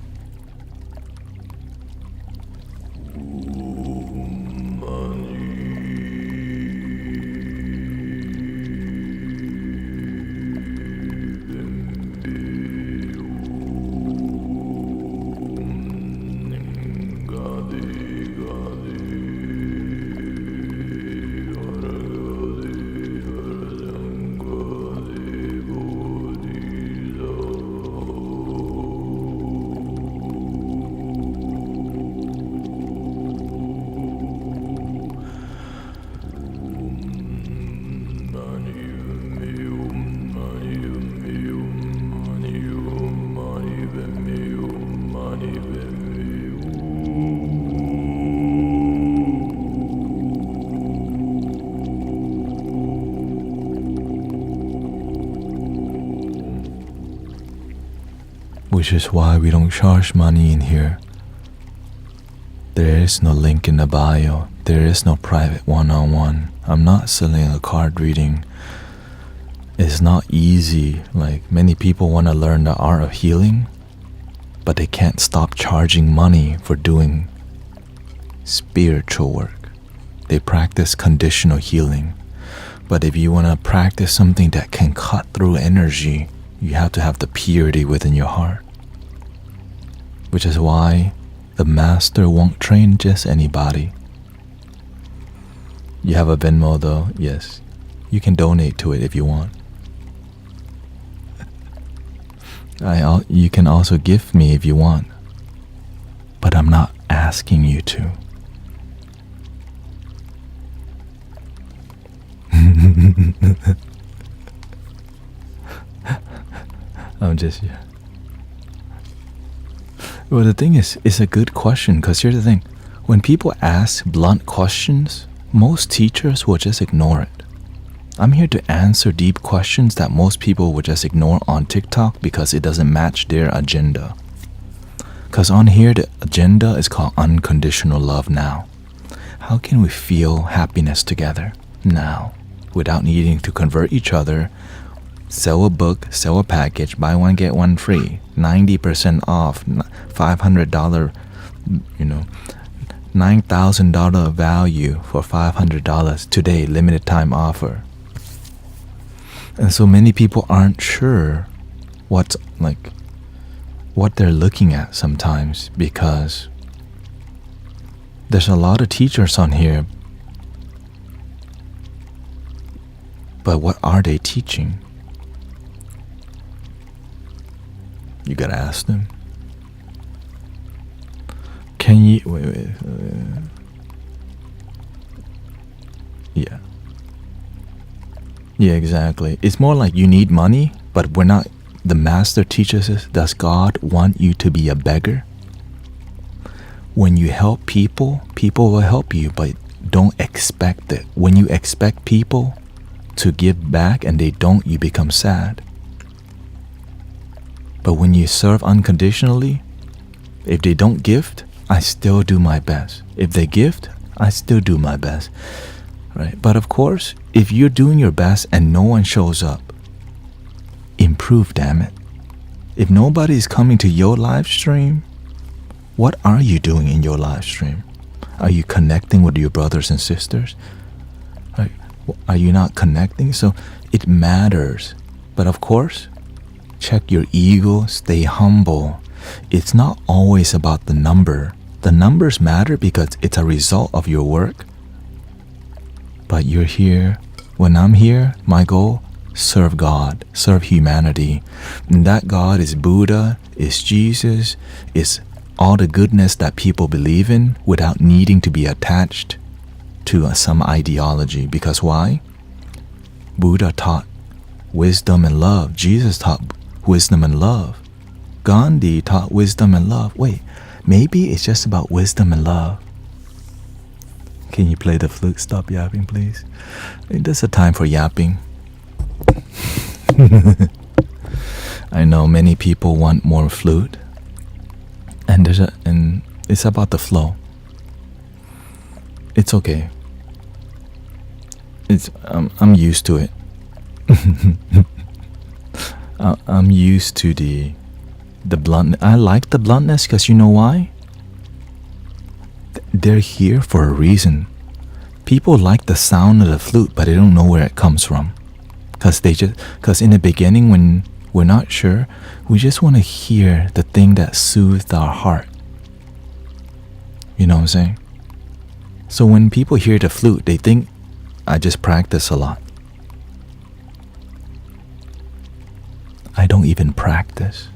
which is why we don't charge money in here. There is no link in the bio. There is no private one-on-one. I'm not selling a card reading. It's not easy. Like, many people want to learn the art of healing, but they can't stop charging money for doing spiritual work. They practice conditional healing. But if you want to practice something that can cut through energy, you have to have the purity within your heart. Which is why the master won't train just anybody. You have a Venmo though, yes. You can donate to it if you want. You can also gift me if you want. But I'm not asking you to. I'm just, yeah. Well, the thing is, it's a good question, because here's the thing. When people ask blunt questions, most teachers will just ignore it. I'm here to answer deep questions that most people would just ignore on TikTok because it doesn't match their agenda. Because on here, the agenda is called unconditional love now. How can we feel happiness together now without needing to convert each other, sell a book, sell a package, buy one, get one free, 90% off, $500, $9,000 value for $500 today, limited time offer. And so many people aren't sure what they're looking at sometimes, because there's a lot of teachers on here, but what are they teaching? You gotta ask them. Can you wait. Yeah, exactly. It's more like you need money, but we're not. The master teaches us, does God want you to be a beggar? When you help people, people will help you, but don't expect it. When you expect people to give back and they don't, you become sad. But when you serve unconditionally, if they don't gift, I still do my best. If they gift, I still do my best. Right? But of course, if you're doing your best and no one shows up, improve, damn it. If nobody's coming to your live stream, what are you doing in your live stream? Are you connecting with your brothers and sisters? Are you not connecting? So it matters. But of course, check your ego, stay humble. It's not always about the number. The numbers matter because it's a result of your work. But you're here. When I'm here, my goal, serve God, serve humanity. And that God is Buddha, is Jesus, is all the goodness that people believe in without needing to be attached to some ideology. Because why? Buddha taught wisdom and love. Jesus taught wisdom and love. Gandhi taught wisdom and love. Wait, maybe it's just about wisdom and love. Can you play the flute? Stop yapping, please. There's a time for yapping. I know many people want more flute, and it's about the flow. It's okay. I'm used to it. I'm used to the blunt. I like the bluntness because you know why? They're here for a reason. People like the sound of the flute, but they don't know where it comes from. Because in the beginning, when we're not sure, we just want to hear the thing that soothes our heart. You know what I'm saying? So when people hear the flute, they think, I just practice a lot. I don't even practice.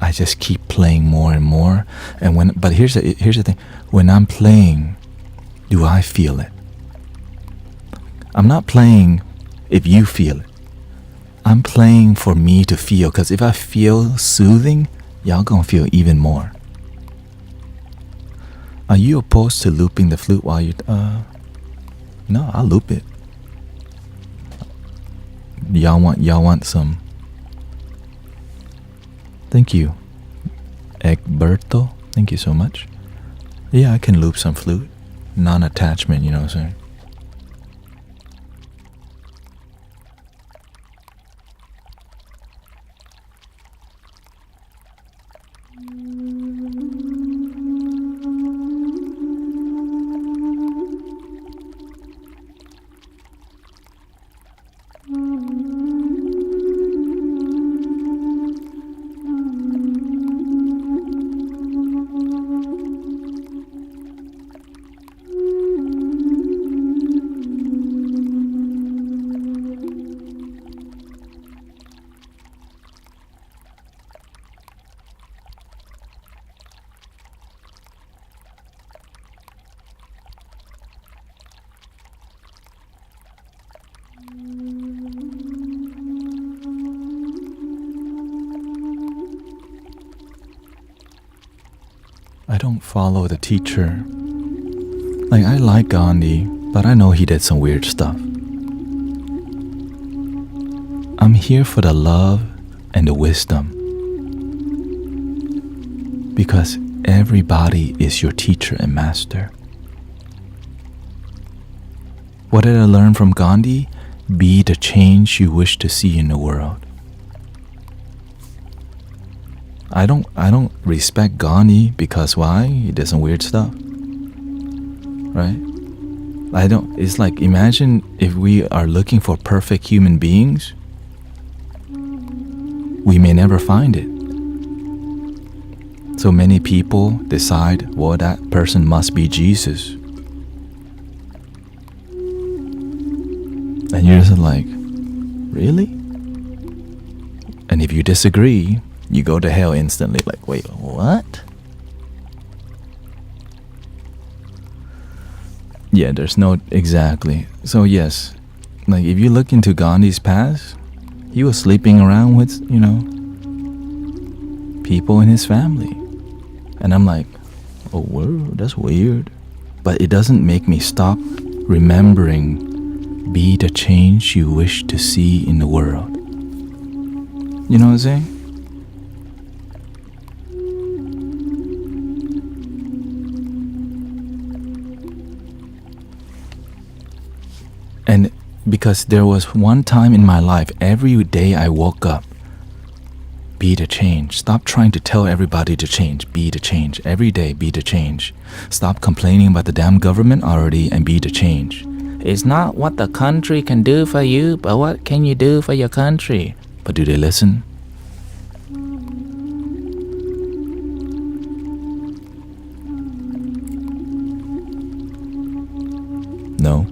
I just keep playing more and more. But here's the thing. When I'm playing, do I feel it? I'm not playing if you feel it. I'm playing for me to feel. Because if I feel soothing, y'all gonna feel even more. Are you opposed to looping the flute while you... No, I'll loop it. Y'all want some... Thank you, Egberto. Thank you so much. Yeah, I can loop some flute. Non-attachment, you know what I'm saying? I don't follow the teacher Like, I like Gandhi, but I know he did some weird stuff. I'm here for the love and the wisdom. Because everybody is your teacher and master. What did I learn from Gandhi? Be the change you wish to see in the world. I don't respect Gandhi because why? He did some weird stuff. Right? It's like, imagine if we are looking for perfect human beings, we may never find it. So many people decide, well, that person must be Jesus. And you're just like, really? And if you disagree, you go to hell instantly. Like, wait, what? Yeah, there's no, exactly. So yes, like if you look into Gandhi's past, he was sleeping around with, people in his family. And I'm like, oh, whoa, that's weird. But it doesn't make me stop remembering, be the change you wish to see in the world. You know what I'm saying? And because there was one time in my life, every day I woke up, be the change. Stop trying to tell everybody to change. Be the change. Every day, be the change. Stop complaining about the damn government already and be the change. It's not what the country can do for you, but what can you do for your country? But do they listen? No.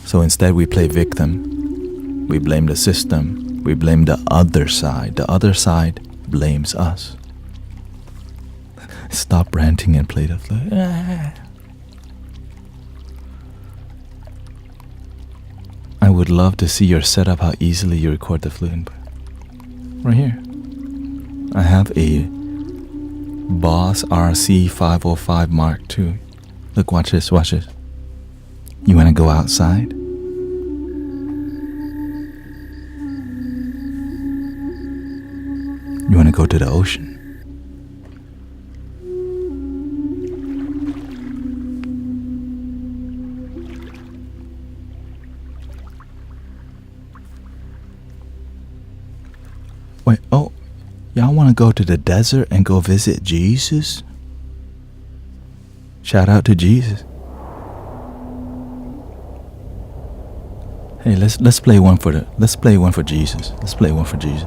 So instead we play victim. We blame the system. We blame the other side. The other side blames us. Stop ranting and play the flute. I would love to see your setup, how easily you record the flute. Right here. I have a Boss RC 505 Mark II. Look, watch this, watch this. You want to go outside? You want to go to the ocean? Wait, oh, y'all want to go to the desert and go visit Jesus? Shout out to Jesus. Hey, let's play one for Jesus. Let's play one for Jesus.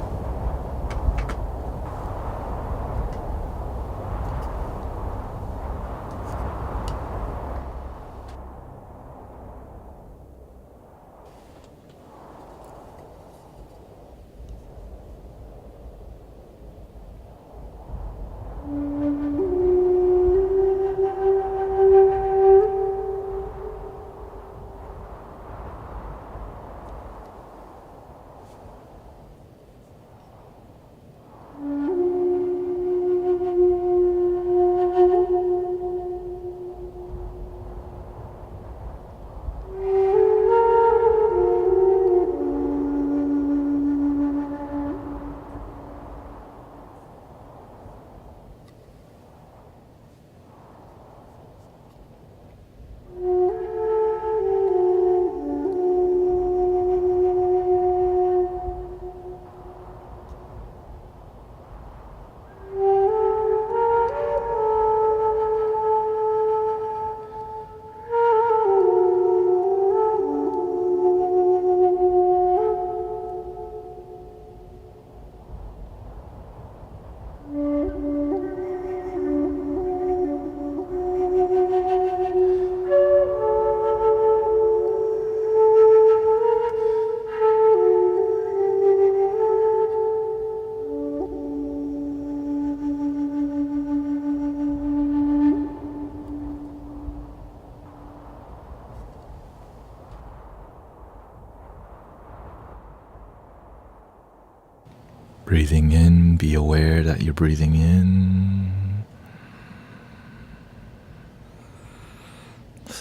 Breathing in, be aware that you're breathing in.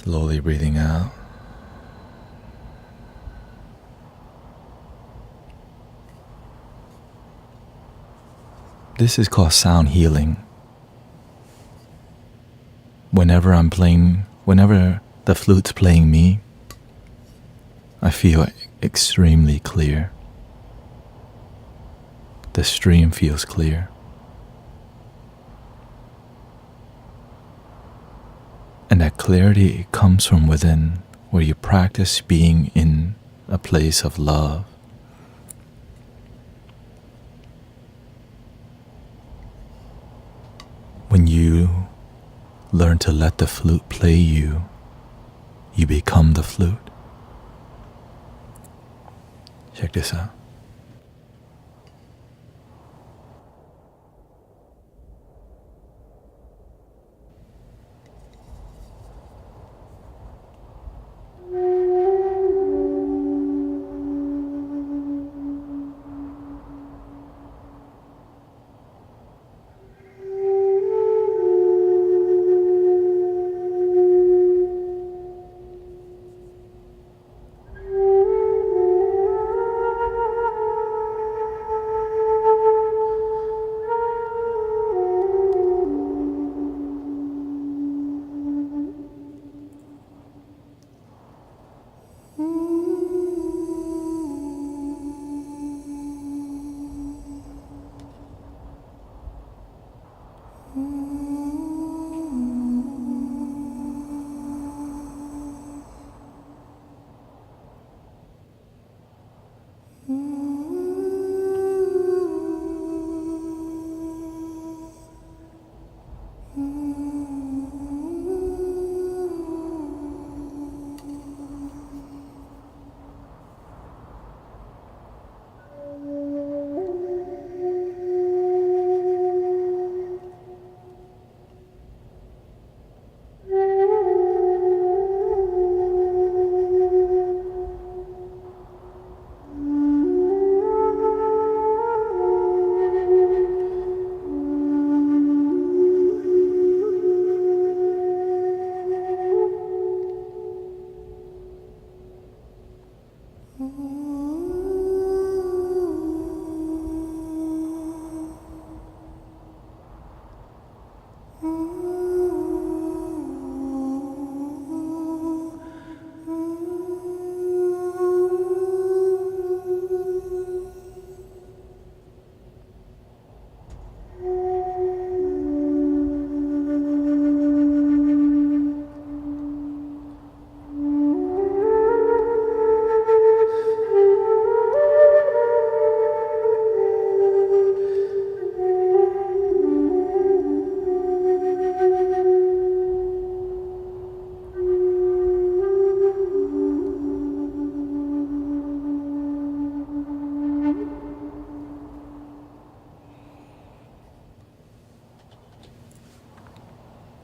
Slowly breathing out. This is called sound healing. Whenever the flute's playing me, I feel extremely clear. The stream feels clear. And that clarity comes from within, where you practice being in a place of love. When you learn to let the flute play you, you become the flute. Check this out.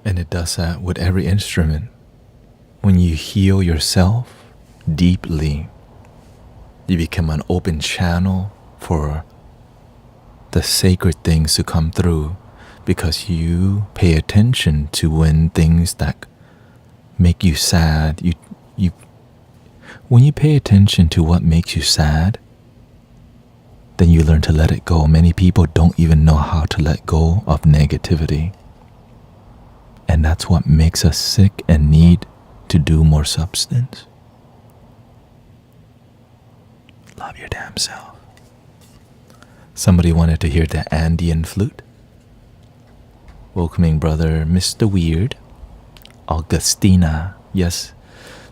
And it does that with every instrument. When you heal yourself deeply, you become an open channel for the sacred things to come through, because you pay attention to when things that make you sad, when you pay attention to what makes you sad, then you learn to let it go. Many people don't even know how to let go of negativity. And that's what makes us sick and need to do more substance. Love your damn self. Somebody wanted to hear the Andean flute. Welcoming brother Mr. Weird, Augustina. Yes,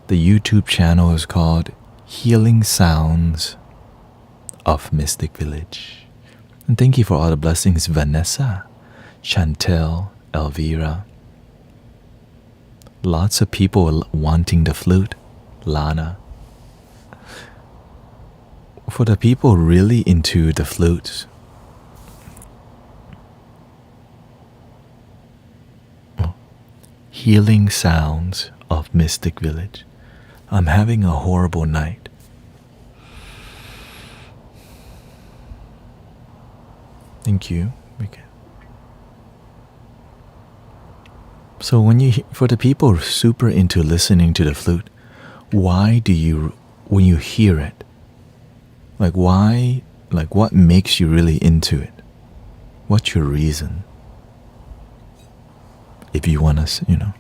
the YouTube channel is called Healing Sounds of Mystic Village. And thank you for all the blessings, Vanessa, Chantel, Elvira. Lots of people wanting the flute. Lana. For the people really into the flutes, Healing Sounds of Mystic Village. I'm having a horrible night. Thank you. So for the people who are super into listening to the flute, why do you, when you hear it, like why, like what makes you really into it? What's your reason? If you want to,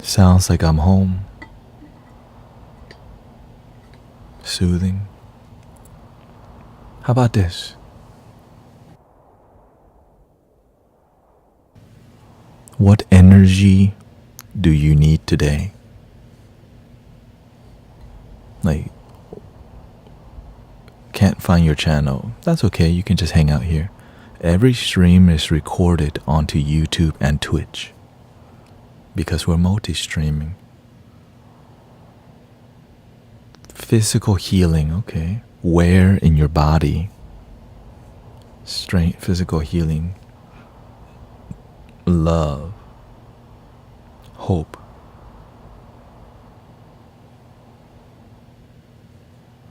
Sounds like I'm home. Soothing. How about this? What energy do you need today? Like, can't find your channel. That's okay, you can just hang out here. Every stream is recorded onto YouTube and Twitch because we're multi-streaming. Physical healing, okay. Where in your body? Strength, physical healing. Love. Hope.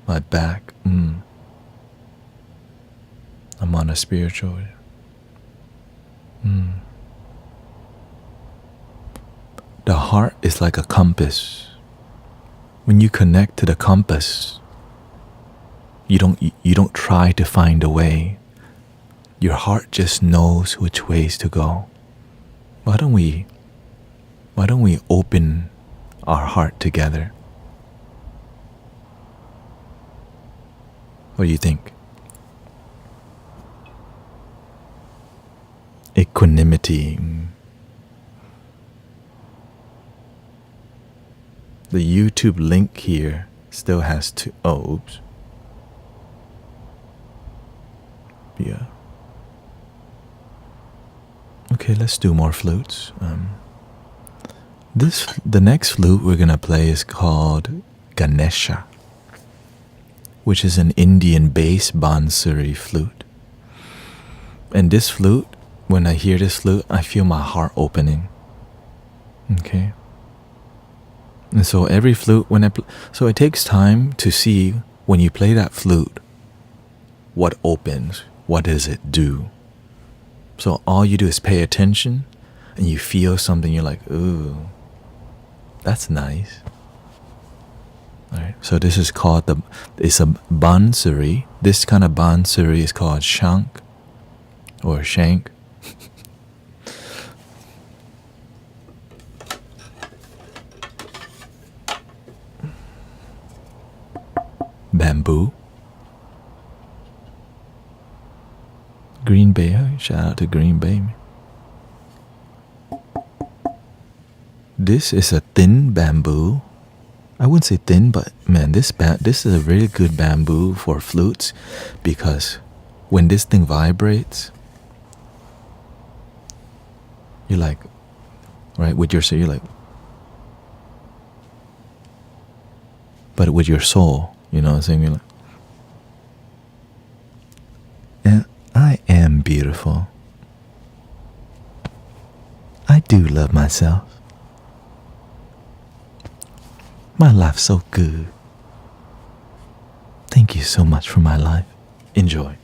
My back, I'm on a spiritual. The heart is like a compass. When you connect to the compass, you don't try to find a way. Your heart just knows which ways to go. Why don't we open our heart together? What do you think? Equanimity. The YouTube link here still has two. Oh, oops. Yeah. Okay, let's do more flutes. The next flute we're gonna play is called Ganesha, which is an Indian bass bansuri flute. And this flute, when I hear this flute, I feel my heart opening. Okay. And so every flute, so it takes time to see when you play that flute, what opens, what does it do? So all you do is pay attention, and you feel something. You're like, ooh, that's nice. All right. So this is called it's a bansuri. This kind of bansuri is called shank or shank. Bamboo. Green Bay, shout out to Green Bay. This is a thin bamboo. I wouldn't say thin, but man, this is a really good bamboo for flutes, because when this thing vibrates, you're like, right, with your soul, you're like, but with your soul, you know what I'm saying? You're like, and I am beautiful. I do love myself. My life's so good. Thank you so much for my life. Enjoy.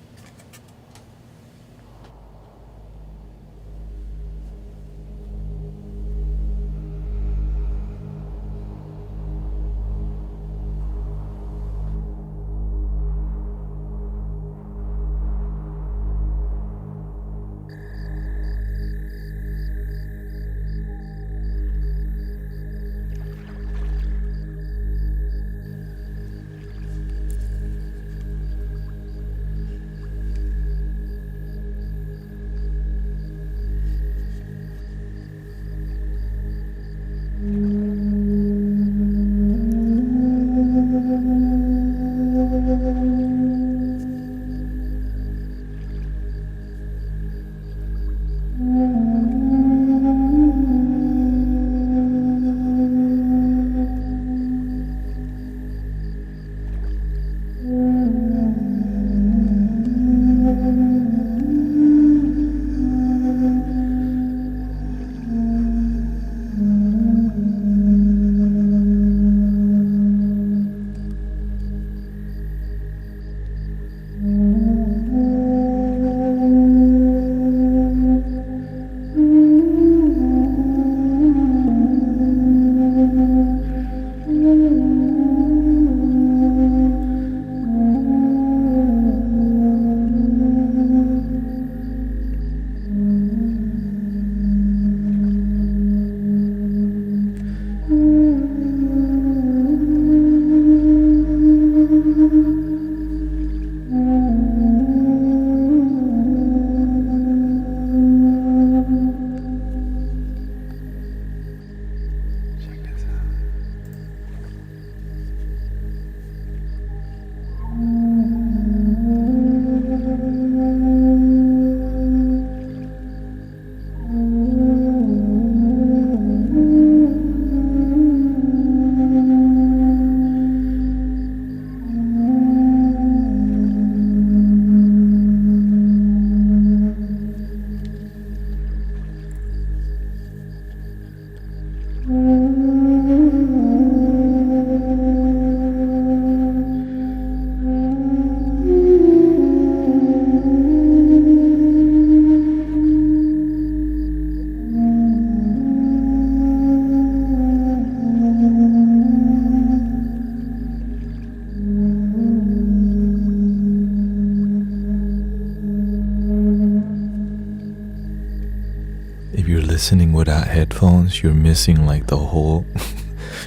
listening without headphones, you're missing like the whole,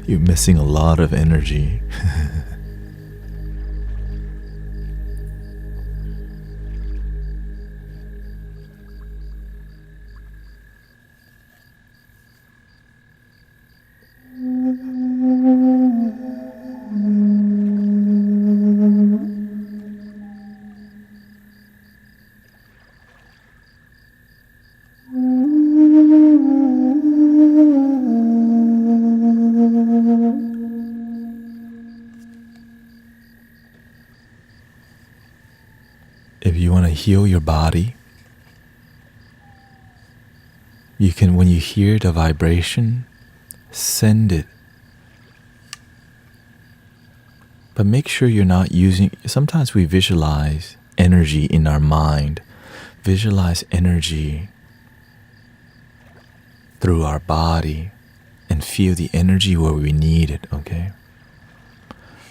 you're missing a lot of energy. If you want to heal your body, you can, when you hear the vibration, send it. But make sure you're not using, sometimes we visualize energy in our mind, visualize energy through our body, and feel the energy where we need it, okay?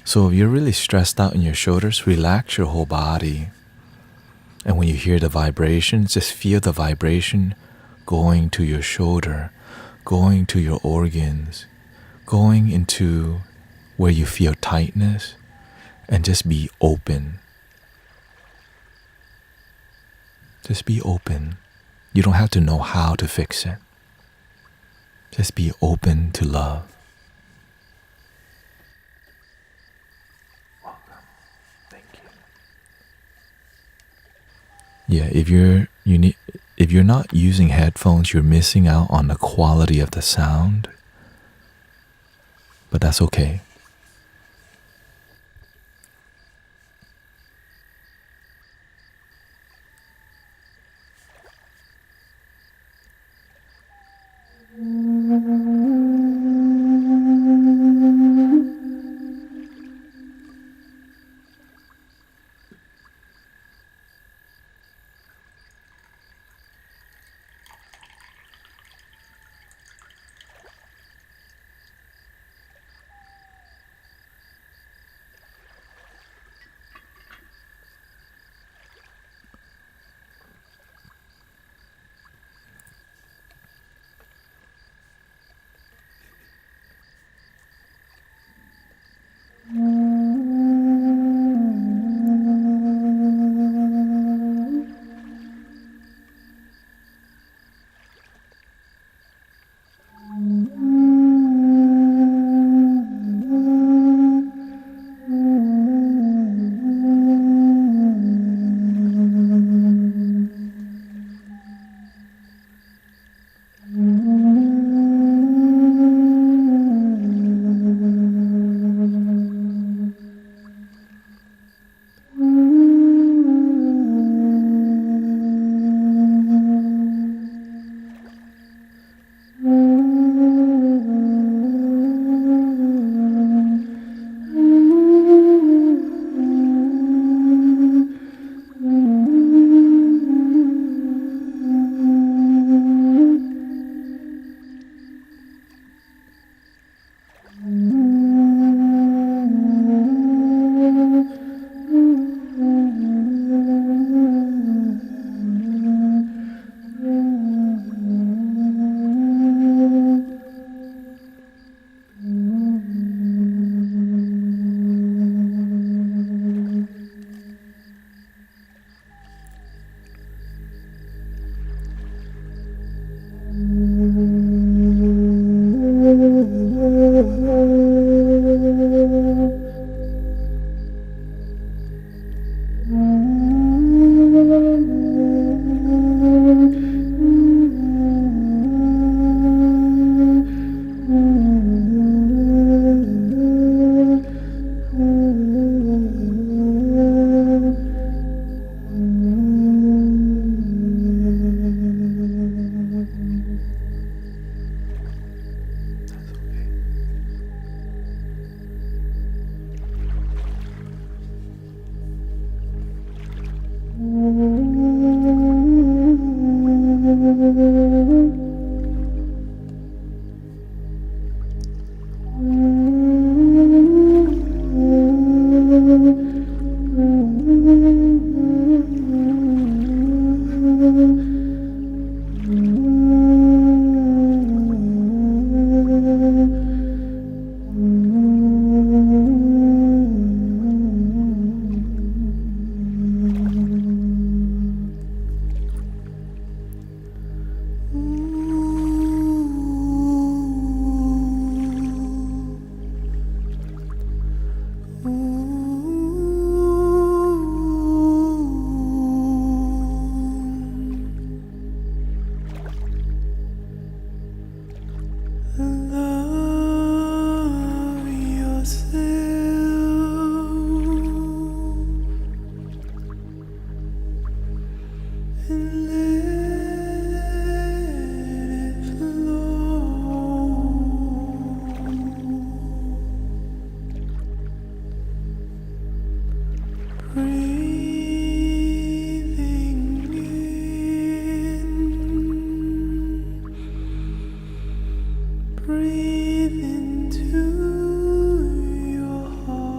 So if you're really stressed out in your shoulders, relax your whole body. And when you hear the vibration, just feel the vibration going to your shoulder, going to your organs, going into where you feel tightness, and just be open. Just be open. You don't have to know how to fix it. Just be open to love. Welcome. Thank you. Yeah, if you're not using headphones, you're missing out on the quality of the sound. But that's okay. and let it flow. Breathing in, breathe into your heart.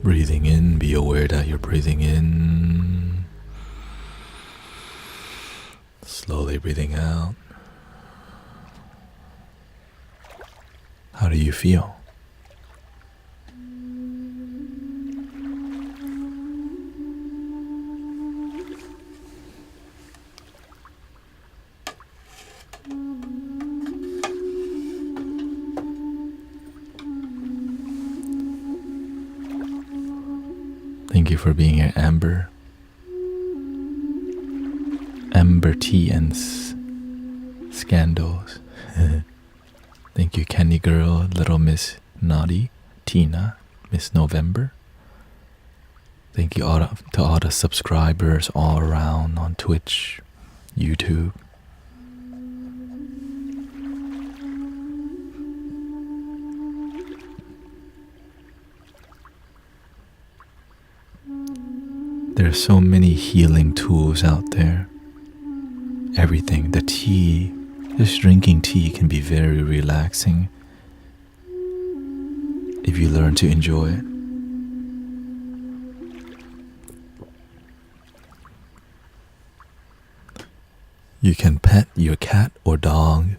Breathing in, be aware that you're breathing in. Slowly breathing out. How do you feel? Thank you for being here, Amber. Amber Tea and Scandals. Thank you, Candy Girl, Little Miss Naughty, Tina, Miss November. Thank you to all the subscribers all around on Twitch, YouTube. There are so many healing tools out there. Everything, the tea, just drinking tea can be very relaxing if you learn to enjoy it. You can pet your cat or dog.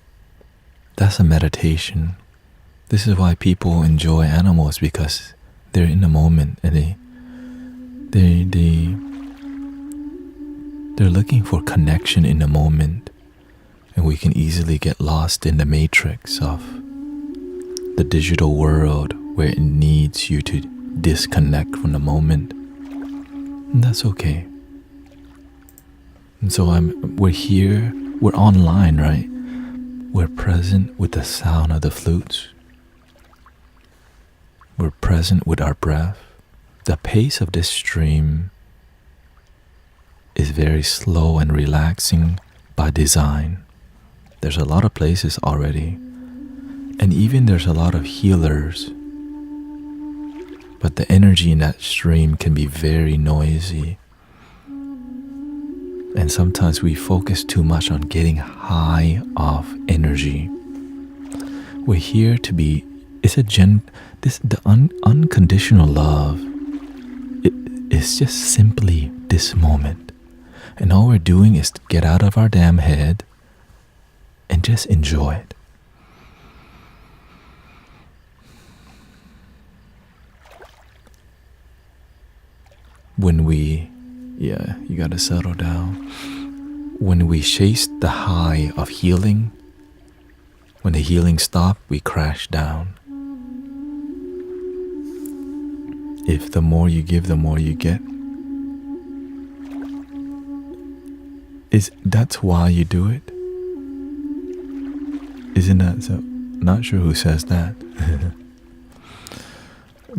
That's a meditation. This is why people enjoy animals, because they're in the moment and they're looking for connection in the moment, and we can easily get lost in the matrix of the digital world where it needs you to disconnect from the moment, and that's okay. And so we're here, we're online, right? We're present with the sound of the flutes. We're present with our breath. The pace of this stream is very slow and relaxing by design. There's a lot of places already, and even there's a lot of healers, but the energy in that stream can be very noisy, and sometimes we focus too much on getting high off energy. We're here to be, unconditional love. It's just simply this moment. And all we're doing is to get out of our damn head and just enjoy it. When we Yeah, you gotta settle down. When we chase the high of healing, when the healing stops, we crash down. If the more you give, the more you get. That's why you do it? Isn't that so? Not sure who says that.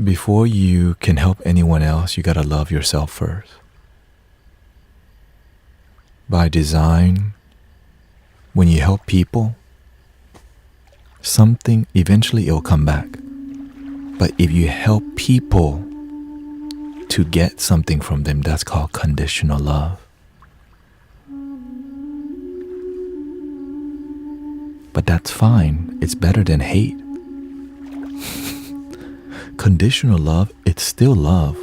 Before you can help anyone else, you gotta love yourself first. By design, when you help people, something eventually it'll come back. But if you help people to get something from them, that's called conditional love. But that's fine. It's better than hate. Conditional love, it's still love.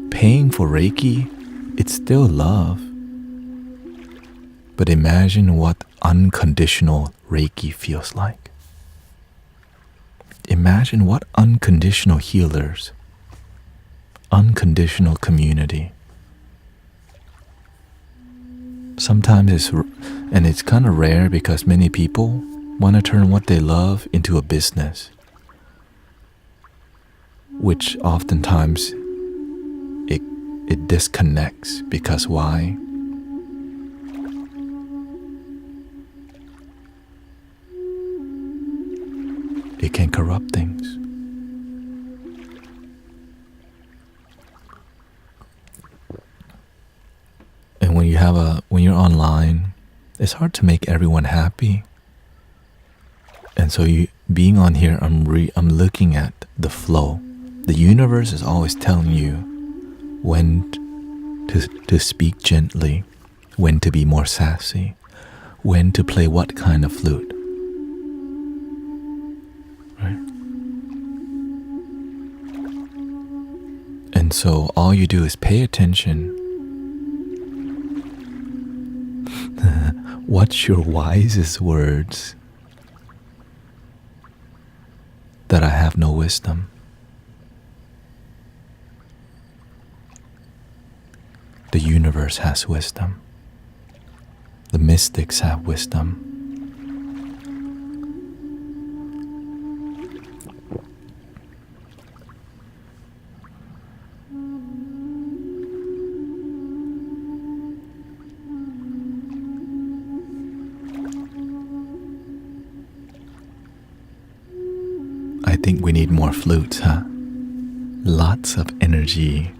Paying for Reiki, it's still love. But imagine what unconditional Reiki feels like. Imagine what unconditional healers, unconditional community. Sometimes it's kind of rare because many people want to turn what they love into a business, which oftentimes it disconnects. Because why? It can corrupt things. And when you're online, it's hard to make everyone happy. And so being on here, I'm looking at the flow. The universe is always telling you when to speak gently, when to be more sassy, when to play what kind of flute. Right? And so all you do is pay attention. What's your wisest words? That I have no wisdom. The universe has wisdom. The mystics have wisdom. I think we need more flutes, huh? Lots of energy.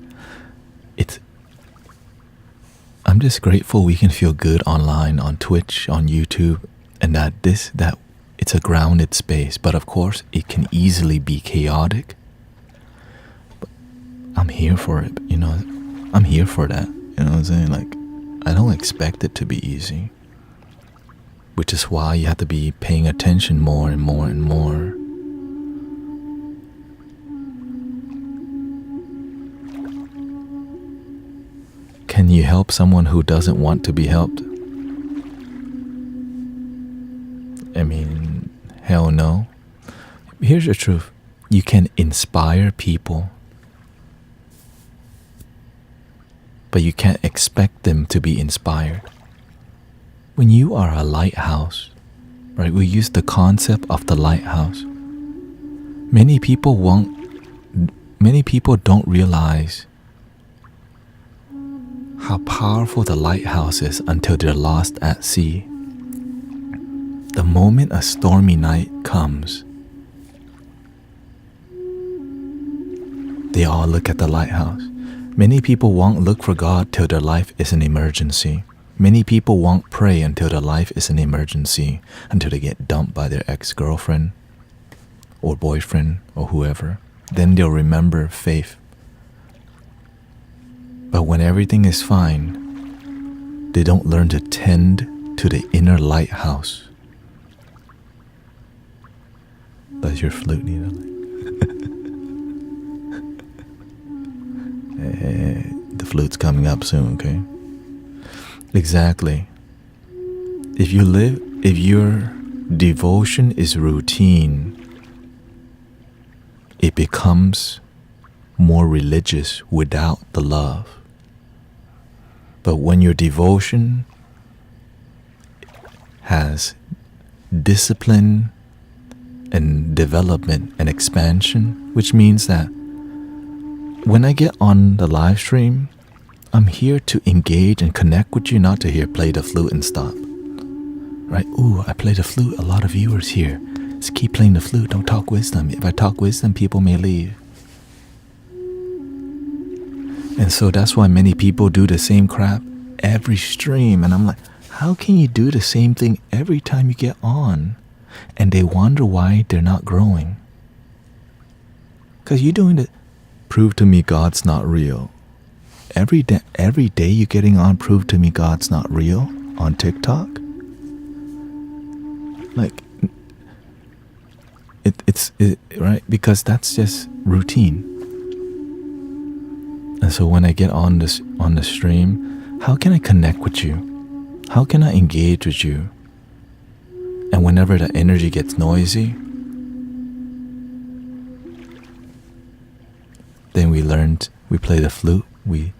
I'm just grateful we can feel good online, on Twitch, on YouTube, and that it's a grounded space. But of course, it can easily be chaotic. But I'm here for it, I'm here for that. You know what I'm saying? Like, I don't expect it to be easy. Which is why you have to be paying attention more and more and more. Can you help someone who doesn't want to be helped? I mean, hell no. Here's the truth. You can inspire people, but you can't expect them to be inspired. When you are a lighthouse, right? We use the concept of the lighthouse. Many people don't realize how powerful the lighthouse is until they're lost at sea. The moment a stormy night comes, they all look at the lighthouse. Many people won't look for God till their life is an emergency. Many people won't pray until their life is an emergency, until they get dumped by their ex-girlfriend or boyfriend or whoever. Then they'll remember faith. But when everything is fine, they don't learn to tend to the inner lighthouse. Does your flute need a light? The flute's coming up soon, okay? Exactly. If your devotion is routine, it becomes more religious without the love. But when your devotion has discipline and development and expansion, which means that when I get on the live stream, I'm here to engage and connect with you, not to hear play the flute and stop. Right? Ooh, I play the flute, a lot of viewers here. Just keep playing the flute, don't talk wisdom. If I talk wisdom, people may leave. And so that's why many people do the same crap every stream. And I'm like, how can you do the same thing every time you get on? And they wonder why they're not growing. Because you're doing it. Prove to me God's not real. Every day you're getting on, prove to me God's not real on TikTok. Like, it's right, because that's just routine. And so when I get on the stream, how can I connect with you? How can I engage with you? And whenever the energy gets noisy, then we play the flute, we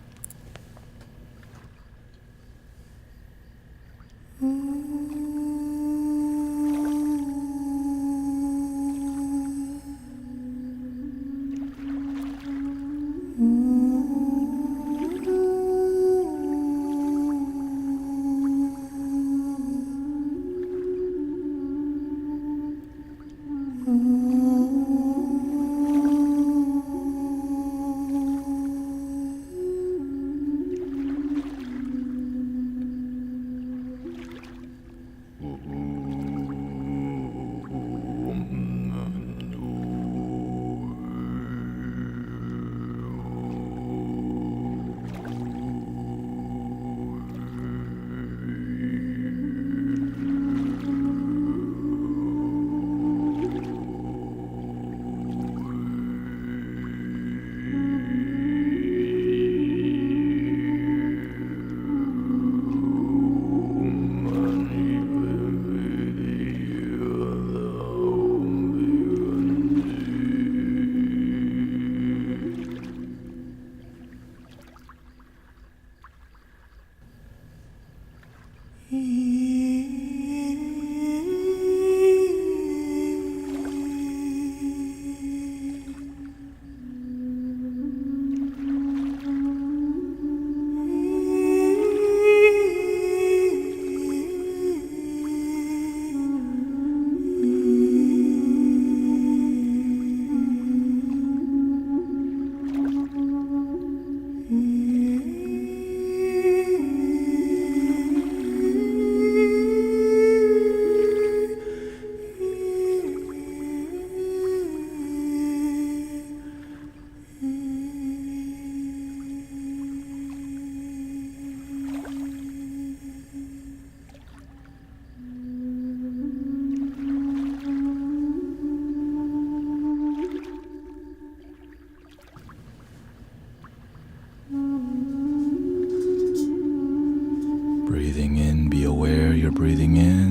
breathing in, be aware you're breathing in.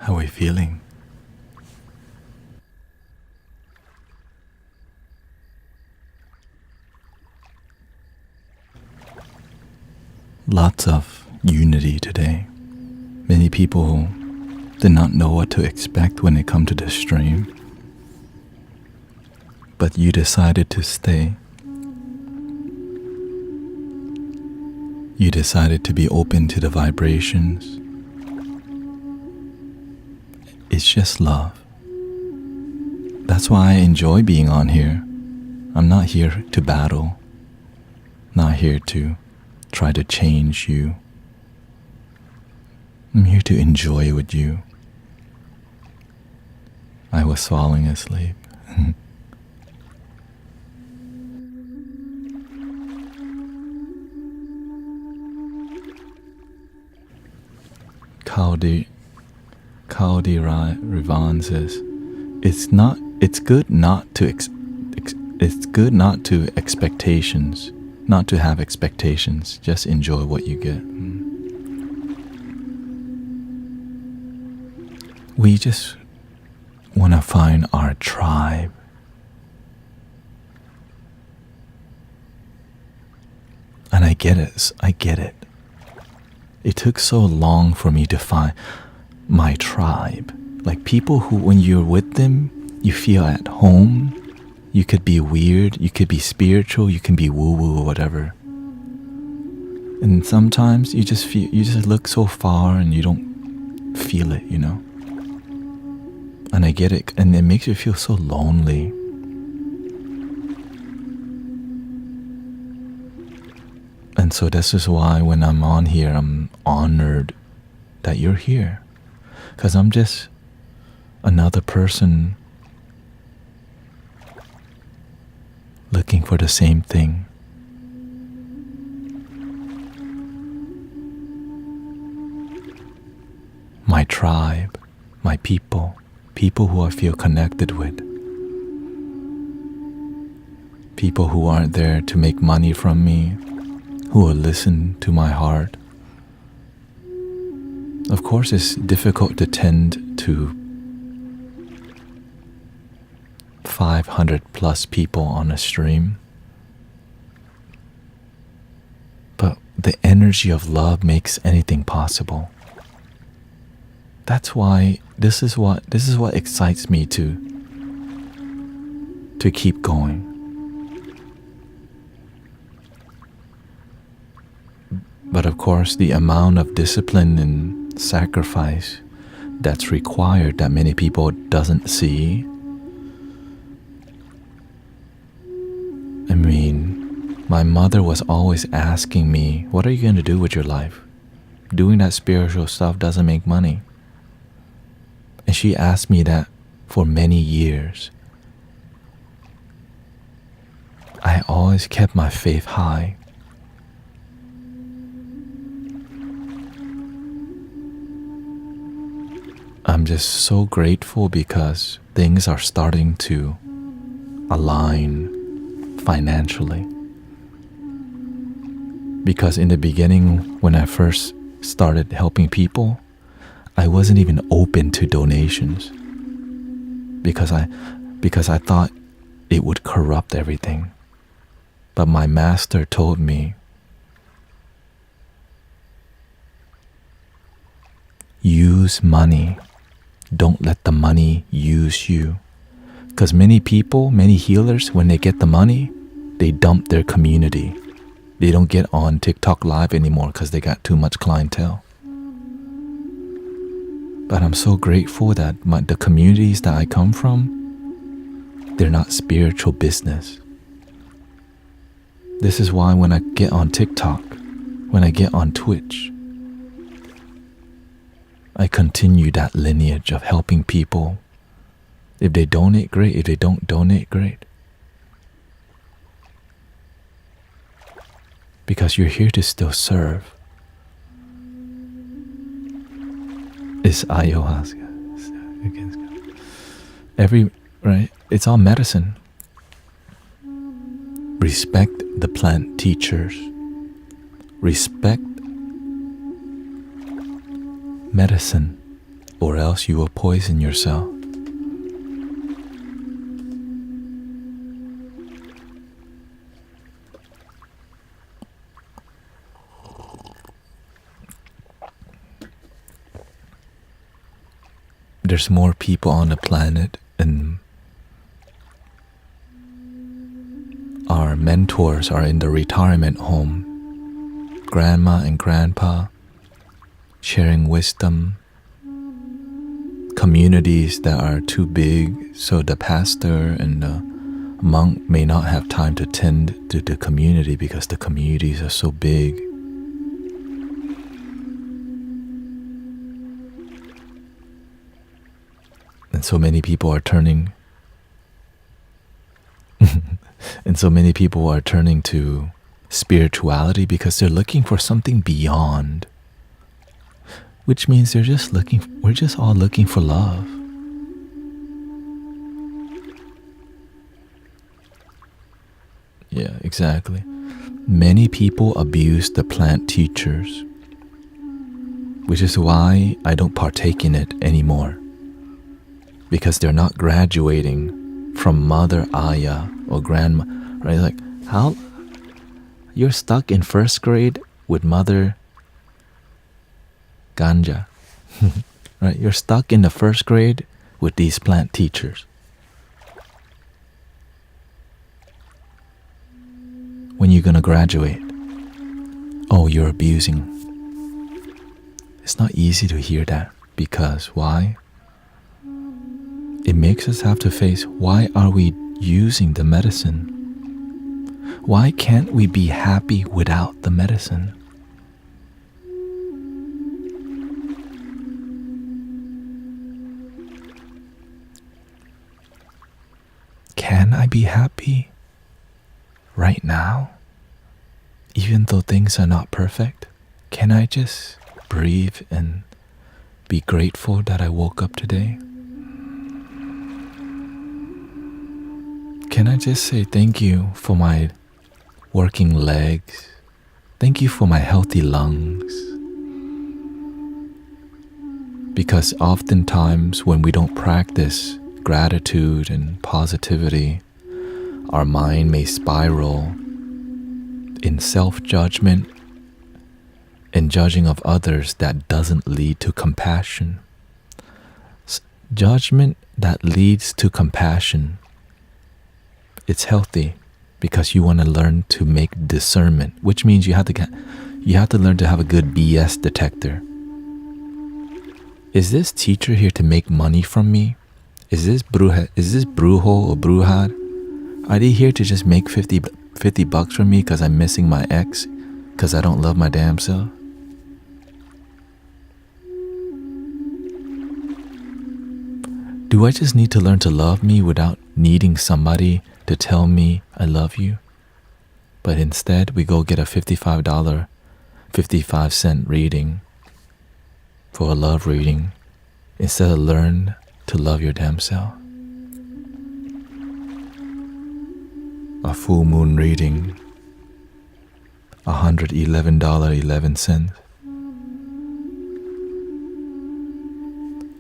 How are we feeling? Lots of unity today. Many people did not know what to expect when it come to this stream. But you decided to stay. You decided to be open to the vibrations. It's just love. That's why I enjoy being on here. I'm not here to battle. Not here to try to change you. I'm here to enjoy with you. I was falling asleep. Kaudi Rivan says, it's good not to expectations, not to have expectations. Just enjoy what you get. We just want to find our tribe. And I get it. It took so long for me to find my tribe. Like people who, when you're with them, you feel at home. You could be weird, you could be spiritual, you can be woo-woo or whatever. And sometimes you just look so far and you don't feel it, you know? And I get it, and it makes you feel so lonely. And so this is why when I'm on here, I'm honored that you're here. Because I'm just another person looking for the same thing. My tribe, my people who I feel connected with. People who aren't there to make money from me, who will listen to my heart. Of course, it's difficult to tend to 500 plus people on a stream. But the energy of love makes anything possible. That's why this is what excites me to keep going. But of course, the amount of discipline and sacrifice that's required that many people doesn't see. I mean, my mother was always asking me, what are you going to do with your life? Doing that spiritual stuff doesn't make money. And she asked me that for many years. I always kept my faith high. I'm just so grateful because things are starting to align financially. Because in the beginning, when I first started helping people, I wasn't even open to donations because I thought it would corrupt everything. But my master told me, use money. Don't let the money use you. Because many people, many healers, when they get the money, they dump their community. They don't get on TikTok Live anymore because they got too much clientele. But I'm so grateful that the communities that I come from, they're not spiritual business. This is why when I get on TikTok, when I get on Twitch, I continue that lineage of helping people. If they donate, great. If they don't donate, great. Because you're here to still serve. It's ayahuasca. Right? It's all medicine. Respect the plant teachers. Respect medicine. or else you will poison yourself. There's more people on the planet, and our mentors are in the retirement home. Grandma and grandpa sharing wisdom. Communities that are too big, so the pastor and the monk may not have time to tend to the community because the communities are so big. And so many people are turning to spirituality because they're looking for something beyond, which means we're just all looking for love. Yeah, exactly. Many people abuse the plant teachers, which is why I don't partake in it anymore. Because they're not graduating from Mother Aya or Grandma, right? Like, how you're stuck in first grade with Mother Ganja, right? You're stuck in the first grade with these plant teachers. When you're gonna graduate? Oh, you're abusing. It's not easy to hear that because why? It makes us have to face, why are we using the medicine? Why can't we be happy without the medicine? Can I be happy right now? Even though things are not perfect, can I just breathe and be grateful that I woke up today? Can I just say thank you for my working legs? Thank you for my healthy lungs. Because oftentimes when we don't practice gratitude and positivity, our mind may spiral in self-judgment and judging of others that doesn't lead to compassion. Judgment that leads to compassion, it's healthy because you want to learn to make discernment, which means you have to learn to have a good BS detector. Is this teacher here to make money from me? Is this brujo or bruja? Are they here to just make 50 bucks from me because I'm missing my ex because I don't love my damn self? Do I just need to learn to love me without needing somebody to tell me I love you? But instead we go get a $55, 55-cent reading for a love reading instead of learn to love your damn self. A full moon reading, $111.11.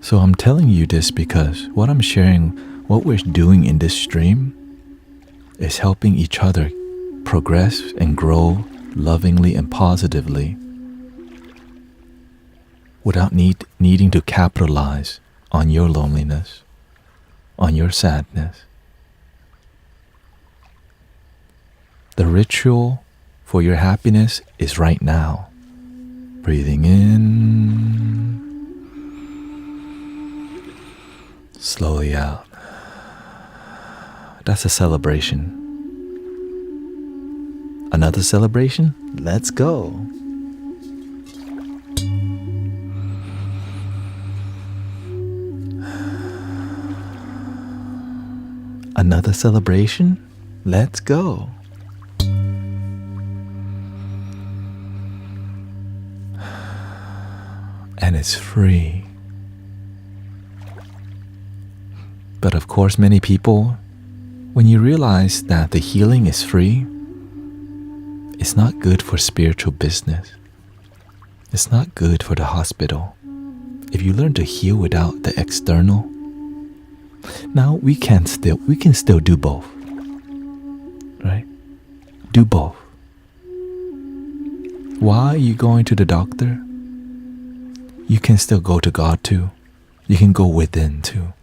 So I'm telling you this because what I'm sharing, what we're doing in this stream is helping each other progress and grow lovingly and positively without needing to capitalize on your loneliness, on your sadness. The ritual for your happiness is right now. Breathing in, slowly out. That's a celebration. Another celebration? Let's go. Another celebration? Let's go. And it's free. But of course, many people, when you realize that the healing is free, it's not good for spiritual business. It's not good for the hospital. if you learn to heal without the external, now we can still do both, right? Do both. Why are you going to the doctor? You can still go to God too. You can go within too.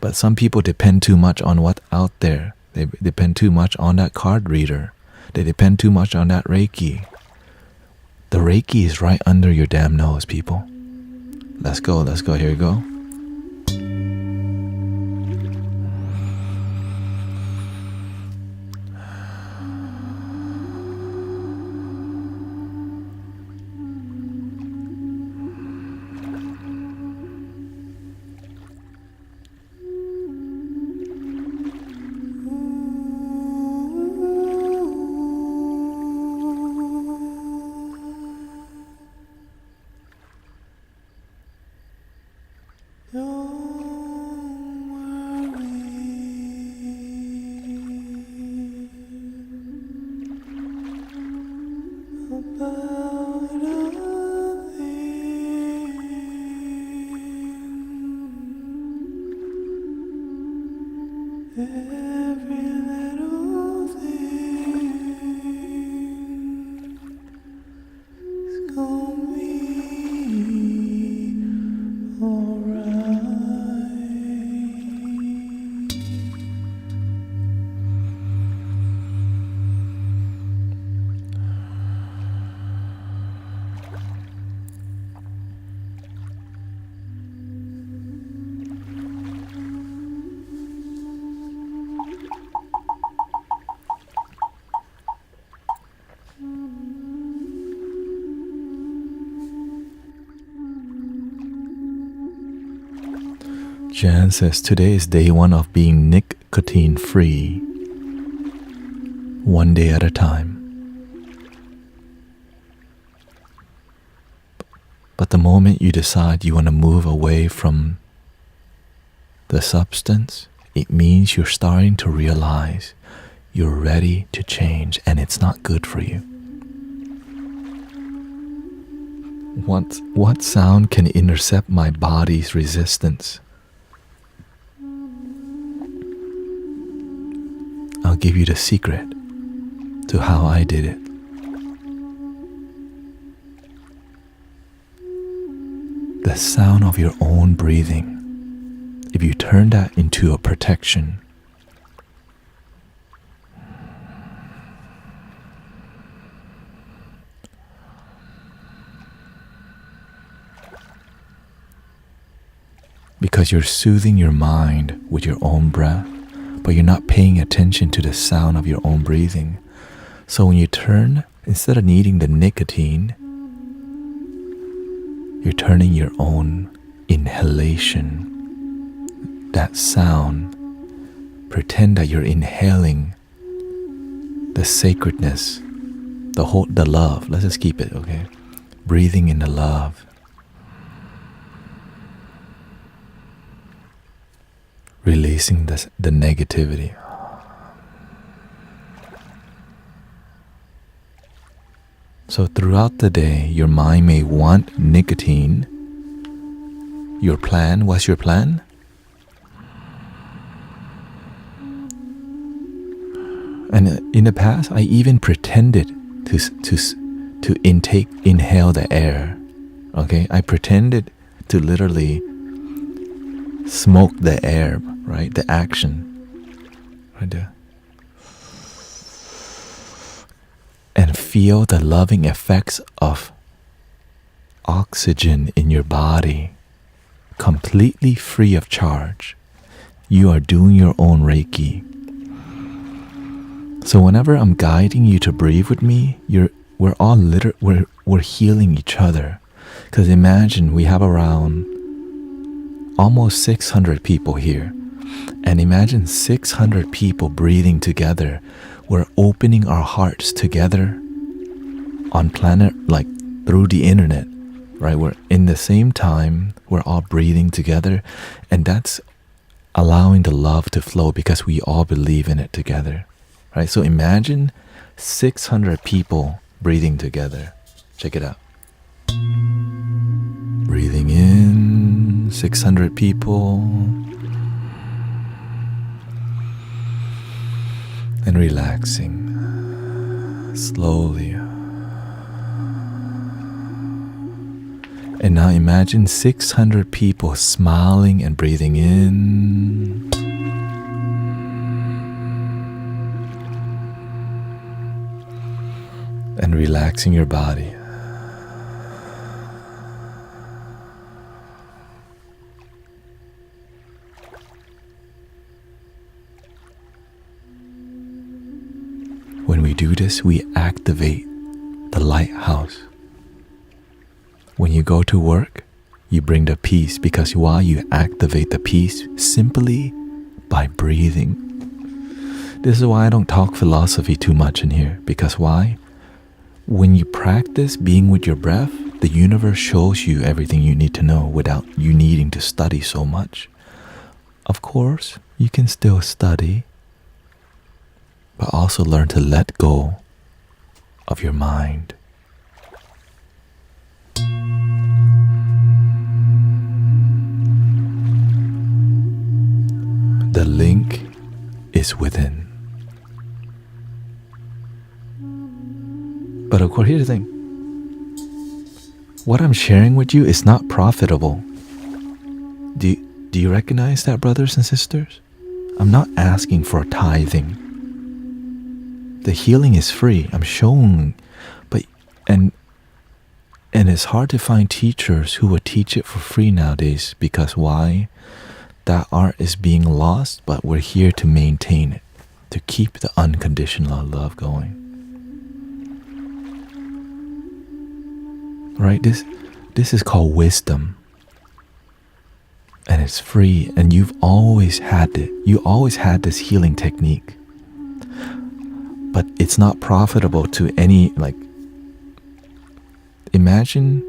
But some people depend too much on what's out there. They depend too much on that card reader. They depend too much on that Reiki. The Reiki is right under your damn nose, people. Let's go, here we go. Jan says, today is day 1 of being nicotine free. One day at a time. But the moment you decide you want to move away from the substance, it means you're starting to realize you're ready to change and it's not good for you. What sound can intercept my body's resistance? I'll give you the secret to how I did it. The sound of your own breathing. If you turn that into a protection, because you're soothing your mind with your own breath, but you're not paying attention to the sound of your own breathing. So when you turn, instead of needing the nicotine, you're turning your own inhalation. That sound, pretend that you're inhaling the sacredness, the love. Let's just keep it, okay? Breathing in the love. Releasing the negativity. So throughout the day, your mind may want nicotine. Your plan, what's your plan? And in the past, I even pretended to inhale the air. Okay, I pretended to literally smoke the air, right? The action, right there. And feel the loving effects of oxygen in your body, completely free of charge. You are doing your own Reiki. So whenever I'm guiding you to breathe with me, we're healing each other. Because imagine we have around almost 600 people here. And imagine 600 people breathing together. We're opening our hearts together on planet, like through the internet, right? We're in the same time, we're all breathing together. And that's allowing the love to flow because we all believe in it together, right? So imagine 600 people breathing together. Check it out. Breathing in. 600 people. And relaxing slowly. And now imagine 600 people smiling and breathing in. And relaxing your body. When we do this, we activate the lighthouse. When you go to work, you bring the peace, because why? You activate the peace simply by breathing. This is why I don't talk philosophy too much in here, because why? When you practice being with your breath, the universe shows you everything you need to know without you needing to study so much. Of course, you can still study, but also learn to let go of your mind. The link is within. But of course, here's the thing. What I'm sharing with you is not profitable. Do you recognize that, brothers and sisters? I'm not asking for tithing. The healing is free. I'm showing, and it's hard to find teachers who will teach it for free nowadays, because why? That art is being lost, but we're here to maintain it, to keep the unconditional love going. Right? This is called wisdom. And it's free, and you've always had it. You always had this healing technique. But it's not profitable to any, imagine,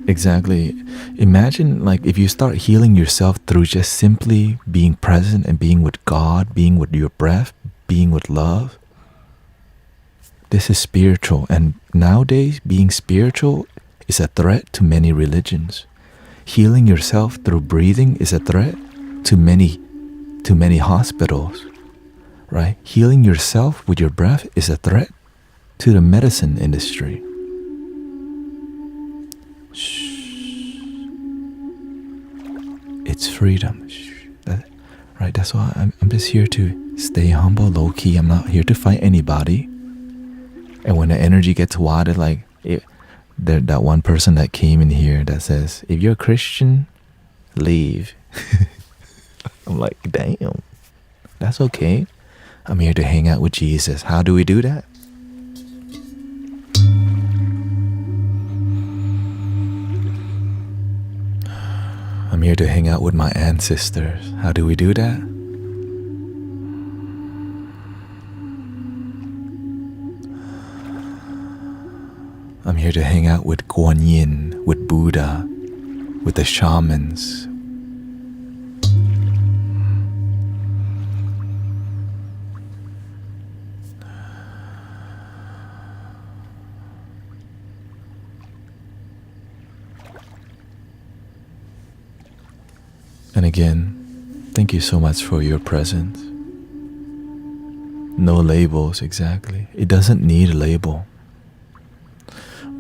exactly. Imagine if you start healing yourself through just simply being present and being with God, being with your breath, being with love. This is spiritual, and nowadays being spiritual is a threat to many religions. Healing yourself through breathing is a threat to many hospitals. Right? Healing yourself with your breath is a threat to the medicine industry. Shh. It's freedom. Shh. Right? That's why I'm just here to stay humble, low key. I'm not here to fight anybody. And when the energy gets wadded, that one person that came in here that says, if you're a Christian, leave. I'm like, damn, that's okay. I'm here to hang out with Jesus. How do we do that? I'm here to hang out with my ancestors. How do we do that? I'm here to hang out with Guan Yin, with Buddha, with the shamans. And again, thank you so much for your presence. No labels, exactly. It doesn't need a label.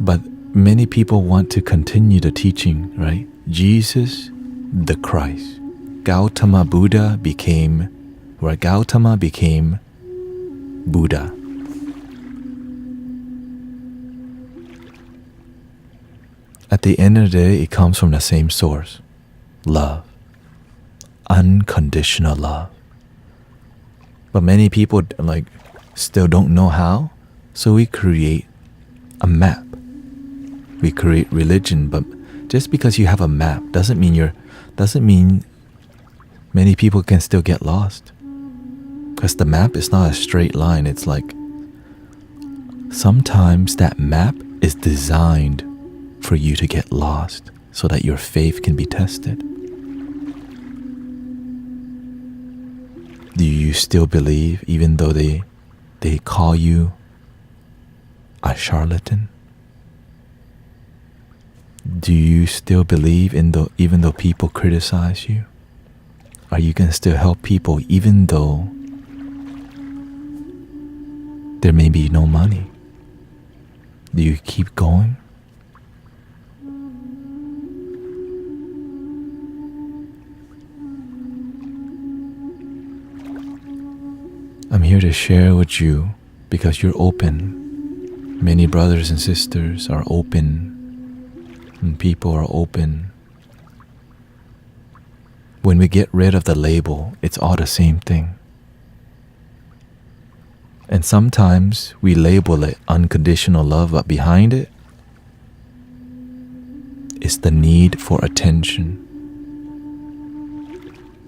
But many people want to continue the teaching, right? Jesus, the Christ. Gautama became Buddha. At the end of the day, it comes from the same source. Love. Unconditional love. But many people still don't know how, so we create a map. We create religion, but just because you have a map doesn't mean many people can still get lost. Because the map is not a straight line. It's sometimes that map is designed for you to get lost so that your faith can be tested. Do you still believe even though they call you a charlatan? Do you still believe even though people criticize you? Are you going to still help people even though there may be no money? Do you keep going? I'm here to share with you because you're open. Many brothers and sisters are open, and people are open. When we get rid of the label, it's all the same thing. And sometimes we label it unconditional love, but behind it is the need for attention,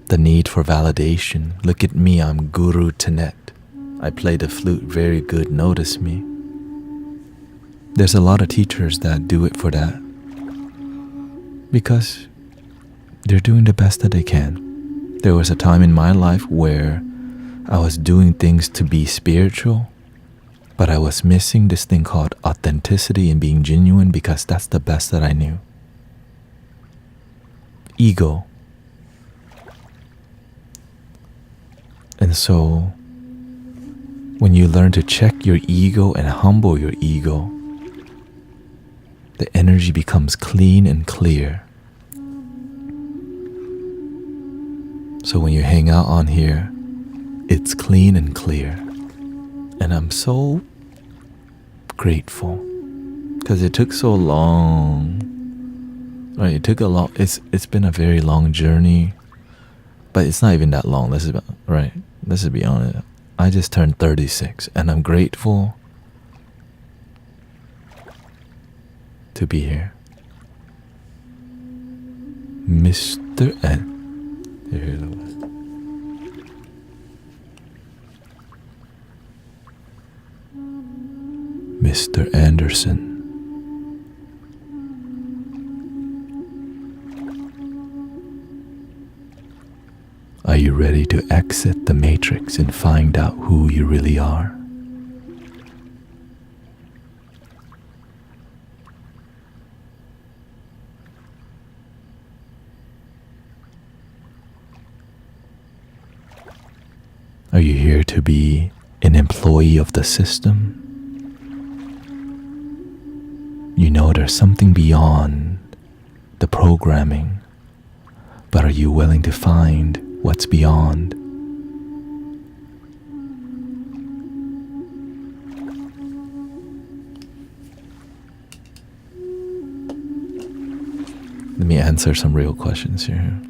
the need for validation. Look at me, I'm Guru Tanet. I play the flute very good, notice me. There's a lot of teachers that do it for that because they're doing the best that they can. There was a time in my life where I was doing things to be spiritual, but I was missing this thing called authenticity and being genuine because that's the best that I knew. Ego. And so, when you learn to check your ego and humble your ego, the energy becomes clean and clear. So when you hang out on here, it's clean and clear. And I'm so grateful because it took so long. Right, it's been a very long journey, but it's not even that long. Let's just be honest. I just turned 36 and I'm grateful to be here. Mr. N. Mr. Anderson. Are you ready to exit the matrix and find out who you really are? Are you here to be an employee of the system? You know there's something beyond the programming, but are you willing to find what's beyond? Let me answer some real questions here.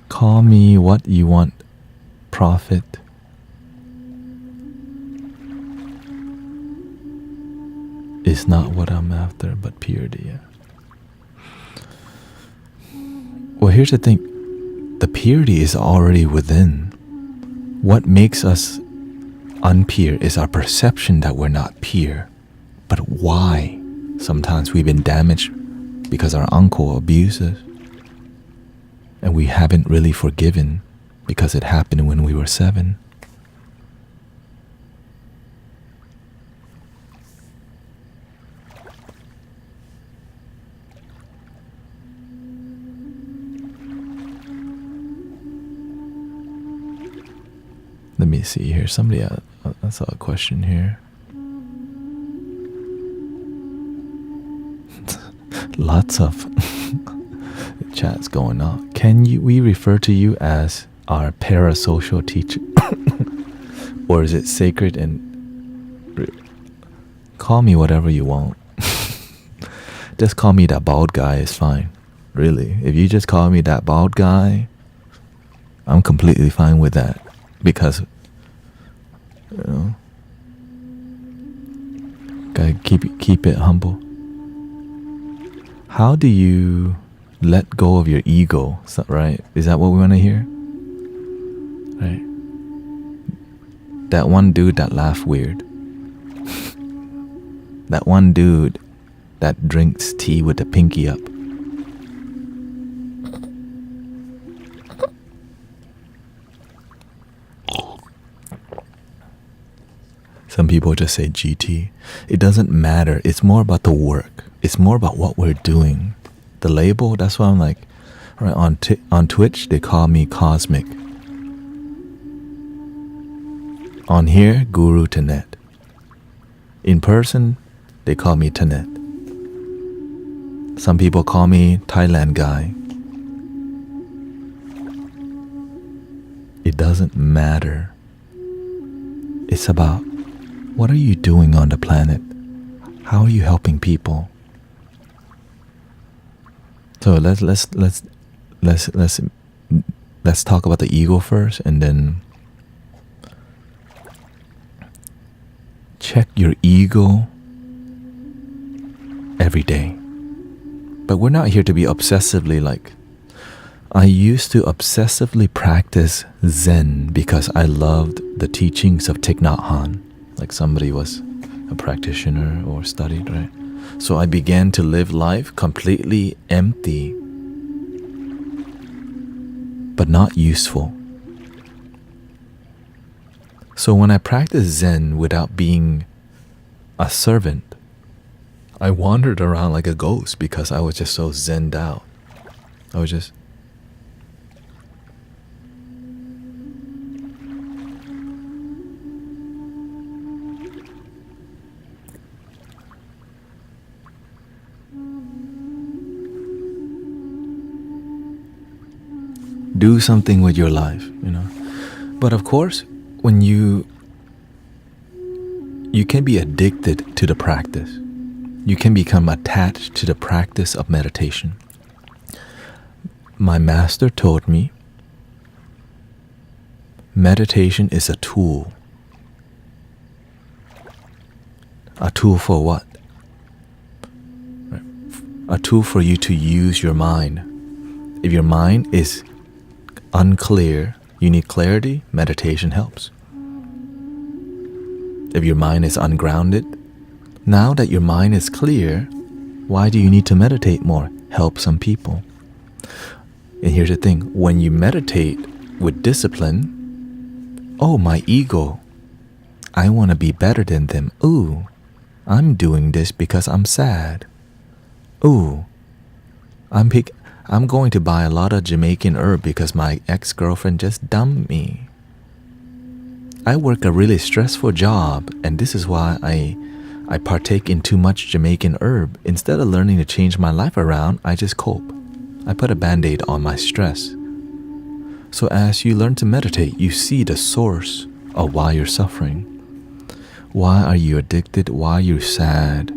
Call me what you want, prophet. Is not what I'm after, but purity. Well, here's the thing. The purity is already within. What makes us unpure is our perception that we're not pure. But why? Sometimes we've been damaged because our uncle abuses. And we haven't really forgiven because it happened when we were 7. Let me see here. Somebody, I saw a question here. Lots of chats going on. Can we refer to you as our parasocial teacher? Or is it sacred and call me whatever you want. Just call me that bald guy is fine. Really. If you just call me that bald guy, I'm completely fine with that. Because, you know, gotta keep it humble. How do you let go of your ego, right? Is that what we want to hear? Right? That one dude that laughed weird. That one dude that drinks tea with the pinky up. Some people just say GT. It doesn't matter. It's more about the work. It's more about what we're doing. The label, that's why I'm like, right, on Twitch, they call me Cosmic. On here, Guru Tanet. In person, they call me Tanet. Some people call me Thailand guy. It doesn't matter. It's about what are you doing on the planet? How are you helping people? So let's talk about the ego first, and then check your ego every day. But we're not here to be obsessively like, I used to obsessively practice Zen because I loved the teachings of Thich Nhat Hanh. Like somebody was a practitioner or studied, right? So I began to live life completely empty, but not useful. So when I practiced Zen without being a servant, I wandered around like a ghost because I was just so zenned out. I was just do something with your life, you know. But of course, when you can be addicted to the practice. You can become attached to the practice of meditation. My master told me, meditation is a tool. A tool for what? A tool for you to use your mind. If your mind is unclear, you need clarity, meditation helps. If your mind is ungrounded, now that your mind is clear, why do you need to meditate more? Help some people. And here's the thing, when you meditate with discipline, oh, my ego, I want to be better than them. Ooh, I'm doing this because I'm sad. Ooh, I'm going to buy a lot of Jamaican herb because my ex-girlfriend just dumped me. I work a really stressful job, and this is why I partake in too much Jamaican herb. Instead of learning to change my life around, I just cope. I put a band-aid on my stress. So as you learn to meditate, you see the source of why you're suffering. Why are you addicted? Why are you sad?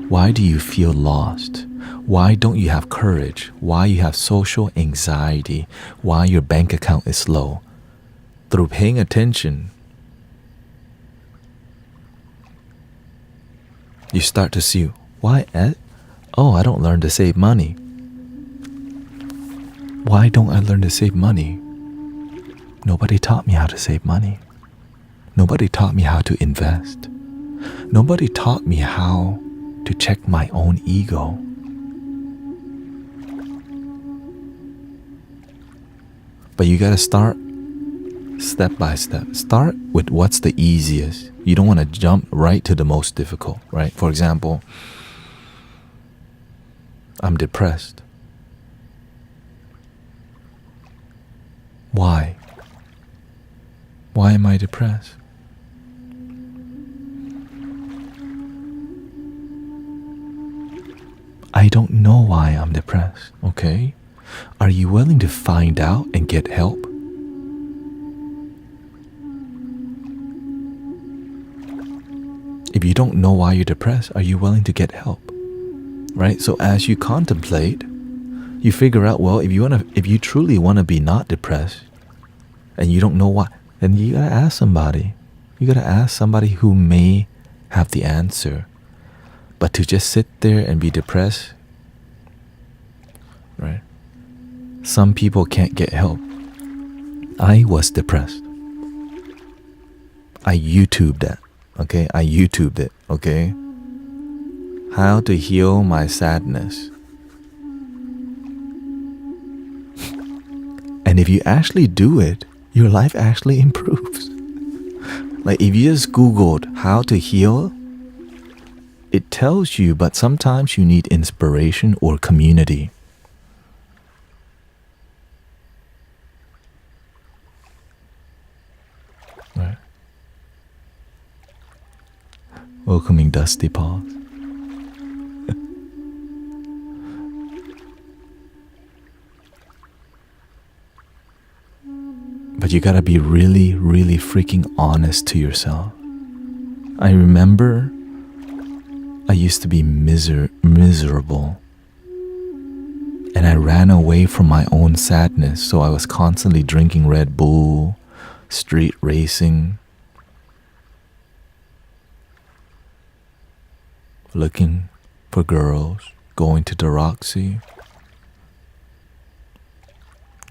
Why do you feel lost? Why don't you have courage? Why you have social anxiety? Why your bank account is low? Through paying attention, you start to see, why? Oh, I don't learn to save money. Why don't I learn to save money? Nobody taught me how to save money. Nobody taught me how to invest. Nobody taught me how to check my own ego. But you gotta start step by step. Start with what's the easiest. You don't want to jump right to the most difficult, right? For example, I'm depressed. Why? Why am I depressed? I don't know why I'm depressed, okay? Are you willing to find out and get help? If you don't know why you're depressed, are you willing to get help? Right? So as you contemplate, you figure out, well, if you truly want to be not depressed and you don't know why, then you gotta ask somebody. You gotta ask somebody who may have the answer. But to just sit there and be depressed, right? Some people can't get help. I was depressed. I YouTubed that. Okay, I YouTubed it, okay? How to heal my sadness. And if you actually do it, your life actually improves. Like if you just Googled how to heal, it tells you, but sometimes you need inspiration or community. Right. Welcoming Dusty Paws. But you gotta be really, really freaking honest to yourself. I remember I used to be miserable. And I ran away from my own sadness, so I was constantly drinking Red Bull, street racing, looking for girls, going to the Roxy,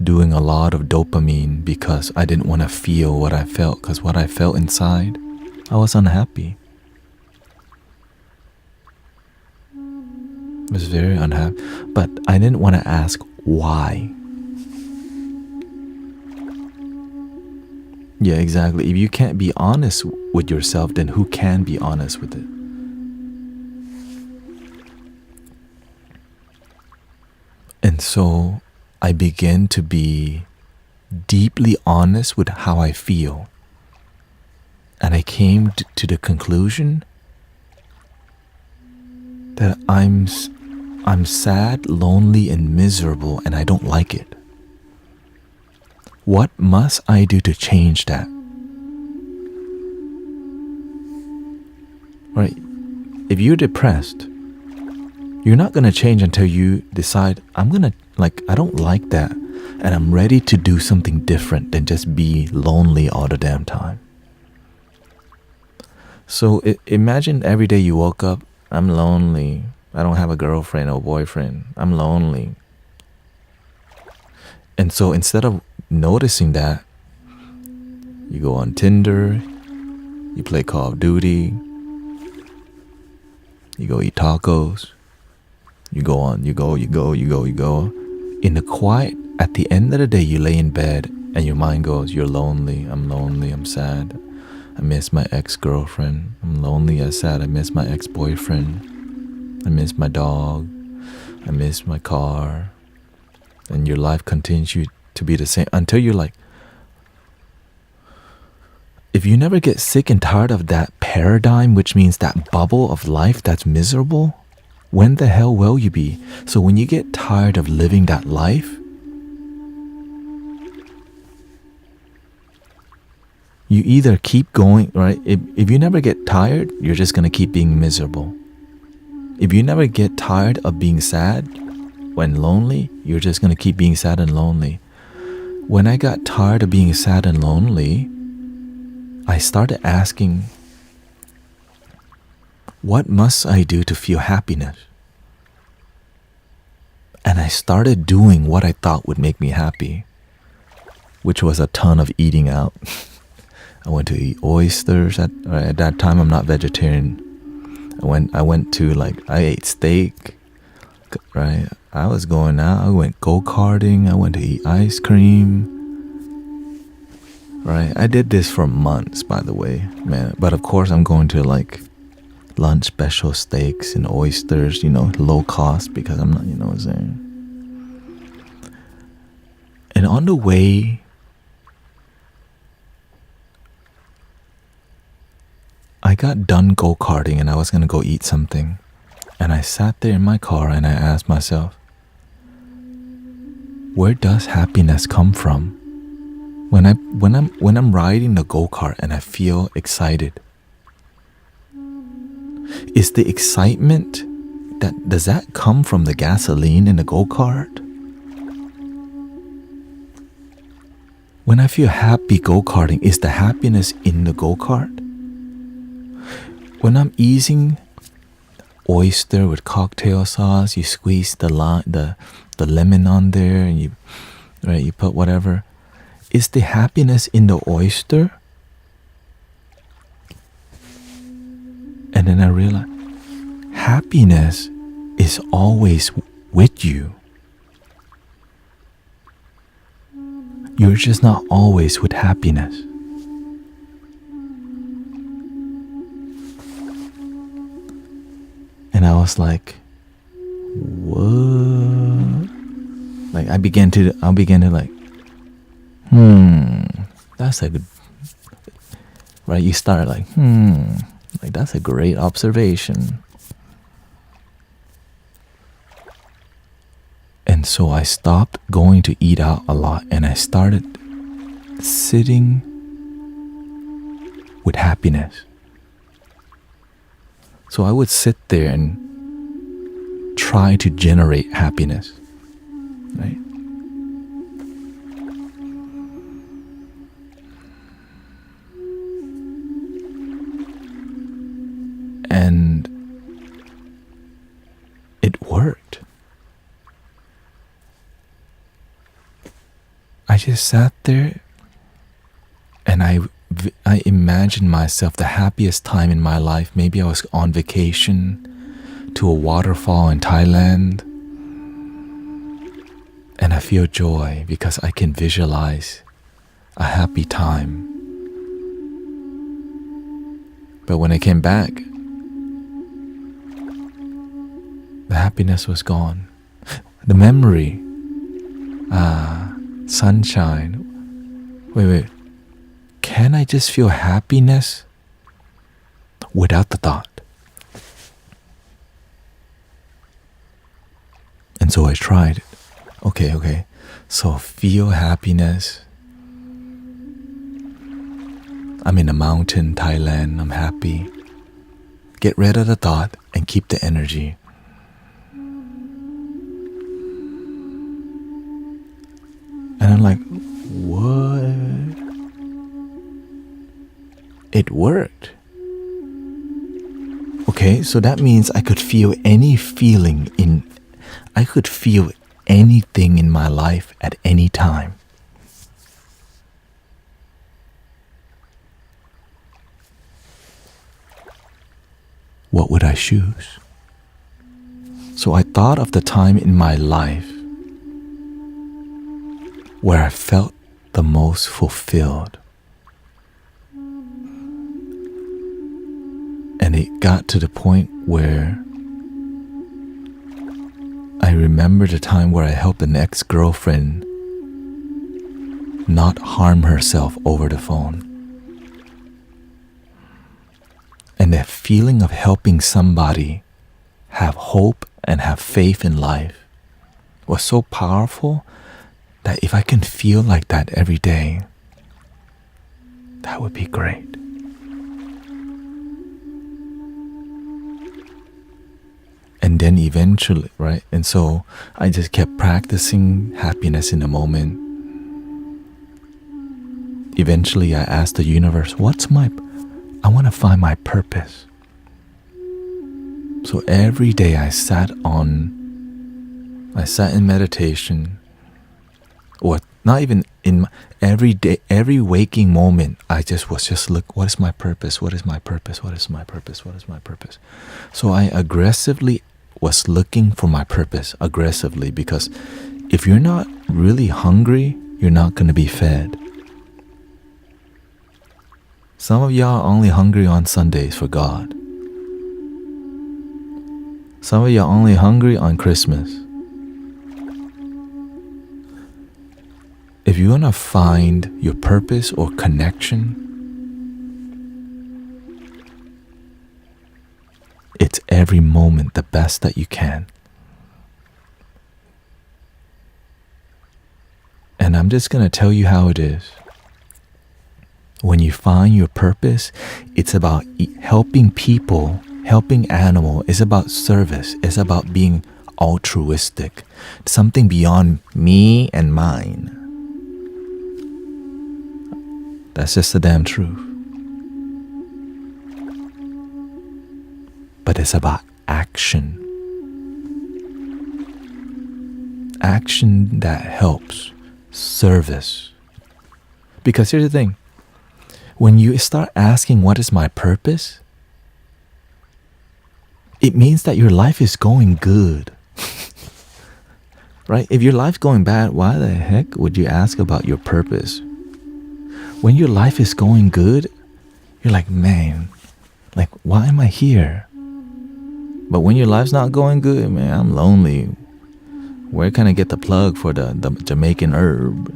doing a lot of dopamine because I didn't want to feel what I felt, because what I felt inside, I was unhappy. I was very unhappy, but I didn't want to ask why. Yeah, exactly. If you can't be honest with yourself, then who can be honest with it? And so I began to be deeply honest with how I feel. And I came to the conclusion that I'm sad, lonely, and miserable, and I don't like it. What must I do to change that? Right? If you're depressed, you're not going to change until you decide, I don't like that, and I'm ready to do something different than just be lonely all the damn time. So imagine every day you woke up, I'm lonely. I don't have a girlfriend or boyfriend. I'm lonely. And so instead of noticing that, you go on Tinder, you play Call of Duty, you go eat tacos, you go. In the quiet, at the end of the day, you lay in bed and your mind goes, you're lonely, I'm sad. I miss my ex-girlfriend. I'm lonely, I'm sad. I miss my ex-boyfriend. I miss my dog. I miss my car. And your life continues to be the same until you're like, if you never get sick and tired of that paradigm, which means that bubble of life that's miserable, when the hell will you be? So when you get tired of living that life, you either keep going, right? If you never get tired, you're just going to keep being miserable. If you never get tired of being sad when lonely, you're just going to keep being sad and lonely. When I got tired of being sad and lonely, I started asking, what must I do to feel happiness? And I started doing what I thought would make me happy, which was a ton of eating out. I went to eat oysters. At that time, I'm not vegetarian. I ate steak, right? I was going out. I went go-karting. I went to eat ice cream, right? I did this for months, by the way, man. But of course, I'm going to lunch special steaks and oysters, low cost because I'm not, what I'm saying. And on the way, I got done go-karting and I was going to go eat something. And I sat there in my car and I asked myself, where does happiness come from? When I'm riding the go-kart and I feel excited, is the excitement does that come from the gasoline in the go-kart? When I feel happy go-karting, is the happiness in the go-kart? When I'm eating oyster with cocktail sauce, you squeeze the lemon on there and you put whatever. Is the happiness in the oyster? And then I realized happiness is always with you. You're just not always with happiness. And I was like, what? Like I began to like, that's a good, right? You start like, like that's a great observation. And so I stopped going to eat out a lot and I started sitting with happiness. So I would sit there and try to generate happiness, right? And it worked. I just sat there and I imagined myself the happiest time in my life. Maybe I was on vacation to a waterfall in Thailand, and I feel joy because I can visualize a happy time. But when I came back, the happiness was gone. The memory, sunshine. Wait. Can I just feel happiness without the thought? And so I tried it. Okay. So feel happiness. I'm in a mountain, Thailand. I'm happy. Get rid of the thought and keep the energy. And I'm like, what? It worked. Okay, so that means I could feel any feeling I could feel anything in my life at any time. What would I choose? So I thought of the time in my life where I felt the most fulfilled. And it got to the point where I remember the time where I helped an ex-girlfriend not harm herself over the phone. And the feeling of helping somebody have hope and have faith in life was so powerful that if I can feel like that every day, that would be great. And then eventually, right? And so I just kept practicing happiness in the moment. Eventually I asked the universe, I want to find my purpose. So every day I sat in meditation, or not even in every day, every waking moment, I was look, what is my purpose? What is my purpose? What is my purpose? What is my purpose? So I aggressively was looking for my purpose, aggressively, because if you're not really hungry, you're not going to be fed. Some of y'all are only hungry on Sundays for God. Some of y'all are only hungry on Christmas. If you want to find your purpose or connection, it's every moment the best that you can. And I'm just going to tell you how it is. When you find your purpose, it's about helping people, helping animals. It's about service. It's about being altruistic. Something beyond me and mine. That's just the damn truth. But it's about action. Action that helps. Service. Because here's the thing. When you start asking, what is my purpose? It means that your life is going good. Right? If your life's going bad, why the heck would you ask about your purpose? When your life is going good, you're like, man, like, why am I here? But when your life's not going good, man, I'm lonely. Where can I get the plug for the Jamaican herb?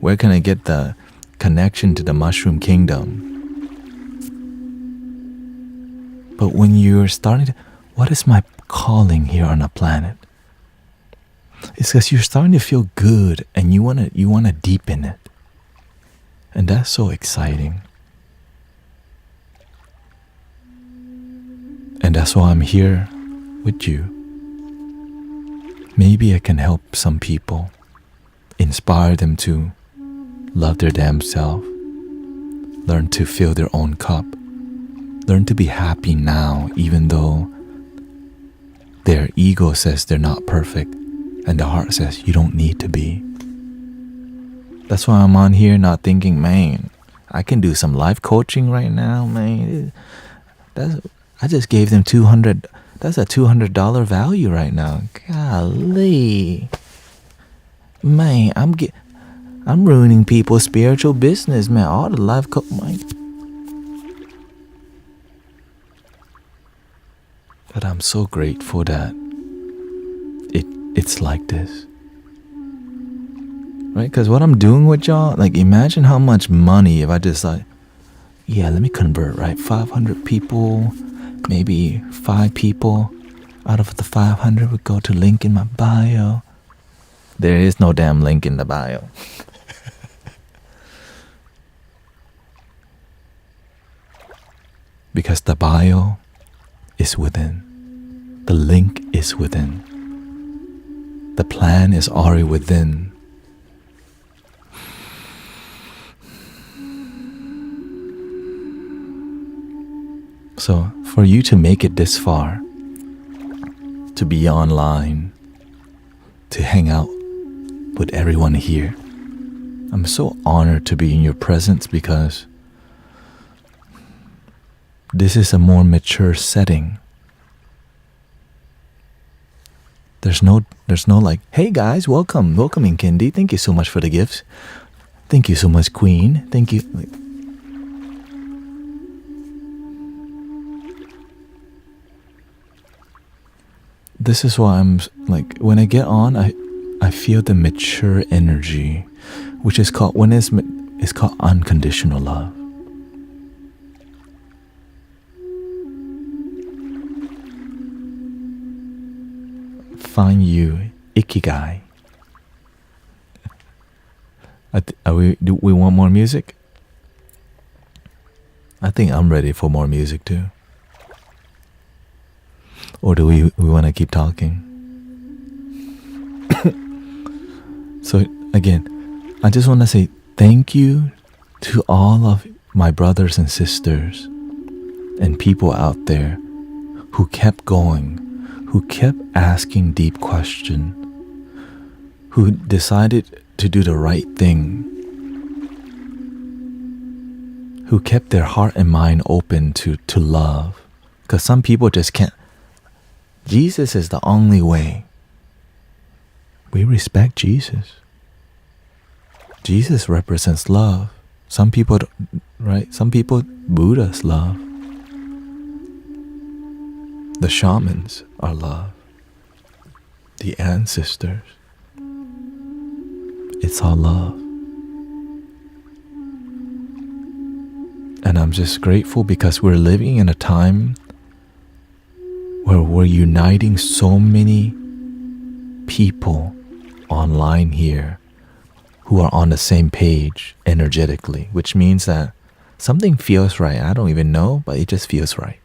Where can I get the connection to the mushroom kingdom? But when you're starting to, what is my calling here on the planet? It's because you're starting to feel good and you wanna deepen it. And that's so exciting. And that's why I'm here with you. Maybe I can help some people, inspire them to love their damn self, learn to fill their own cup, learn to be happy now, even though their ego says they're not perfect and the heart says you don't need to be. That's why I'm on here not thinking, man, I can do some life coaching right now, man. I just gave them $200. That's a $200 value right now. Golly. Man, I'm ruining people's spiritual business, man. All the life coaching. But I'm so grateful that it's like this. Right? Because what I'm doing with y'all, like imagine how much money if I just like, yeah, let me convert, right? 500 people, maybe 5 people out of the 500 would go to link in my bio. There is no damn link in the bio. Because the bio is within. The link is within. The plan is already within. So for you to make it this far, to be online, to hang out with everyone here, I'm so honored to be in your presence because this is a more mature setting. There's no like, hey guys, welcome in Kindi. Thank you so much for the gifts. Thank you so much, Queen. Thank you. This is why I'm like, when I get on, I feel the mature energy, which is called, it's called unconditional love. Find you, ikigai. Do we want more music? I think I'm ready for more music too. Or do we want to keep talking? So again, I just want to say thank you to all of my brothers and sisters and people out there who kept going, who kept asking deep questions, who decided to do the right thing, who kept their heart and mind open to love. Because some people just can't. Jesus is the only way. We respect Jesus. Jesus represents love. Some people, right? Some people, Buddha's love. The shamans are love. The ancestors. It's all love. And I'm just grateful because we're living in a time where we're uniting so many people online here who are on the same page energetically, which means that something feels right. I don't even know, but it just feels right.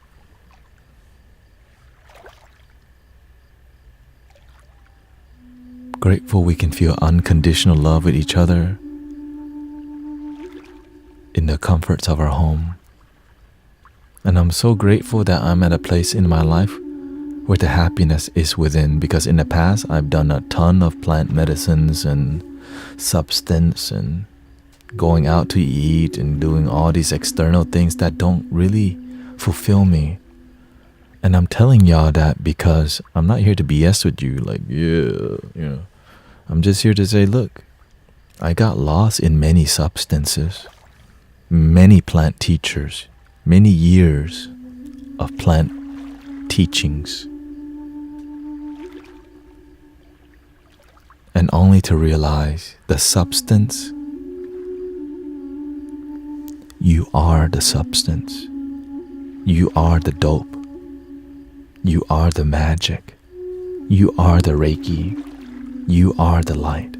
Grateful we can feel unconditional love with each other in the comforts of our home. And I'm so grateful that I'm at a place in my life where the happiness is within, because in the past I've done a ton of plant medicines and substance and going out to eat and doing all these external things that don't really fulfill me. And I'm telling y'all that because I'm not here to BS with you, like, yeah. I'm just here to say, look, I got lost in many substances, many plant teachers, many years of plant teachings, and only to realize the substance. You are the substance. You are the dope. You are the magic. You are the Reiki. You are the light.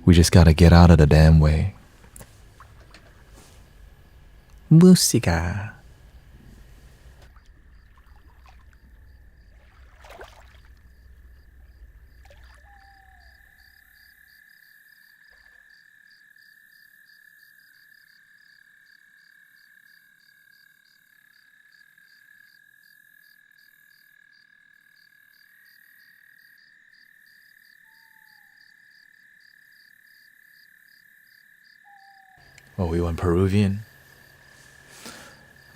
We just gotta get out of the damn way. Música. Oh, we went Peruvian?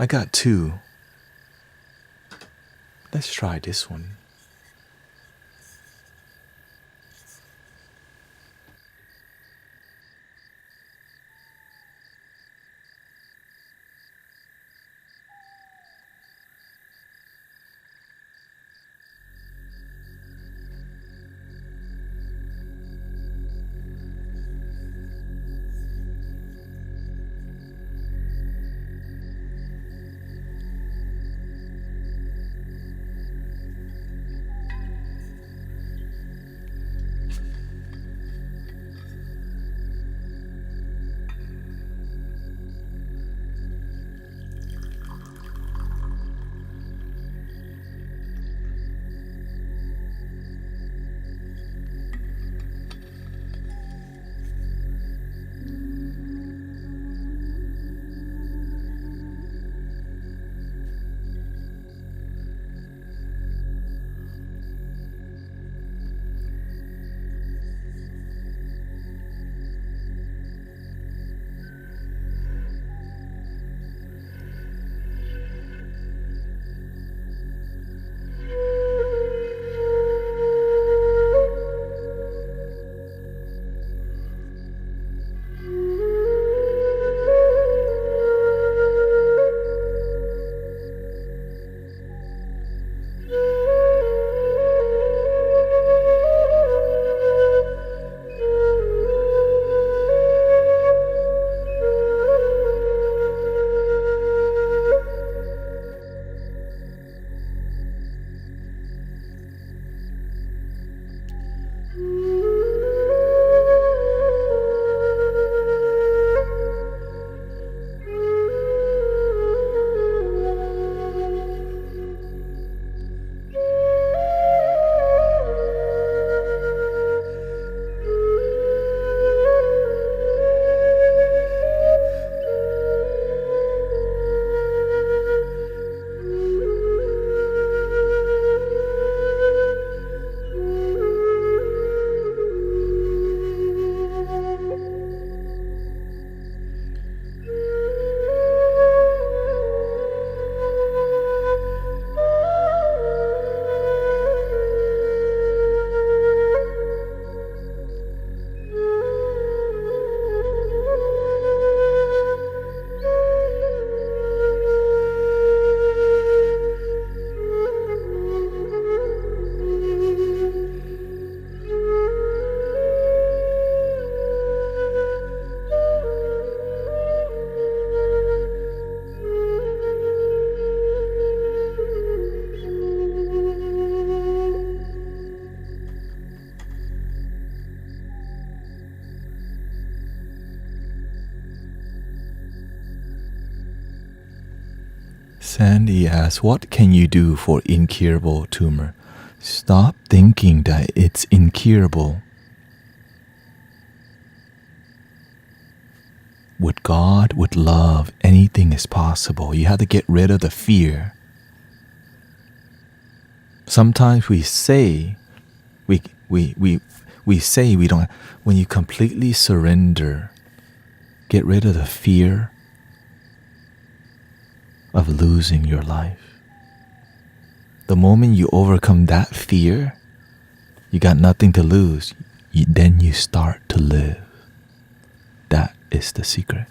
I got two. Let's try this one. Sandy asks, what can you do for incurable tumor? Stop thinking that it's incurable. With God, with love, anything is possible. You have to get rid of the fear. Sometimes we say we say we don't. When you completely surrender, get rid of the fear of losing your life. The moment you overcome that fear, you got nothing to lose. Then you start to live. That is the secret.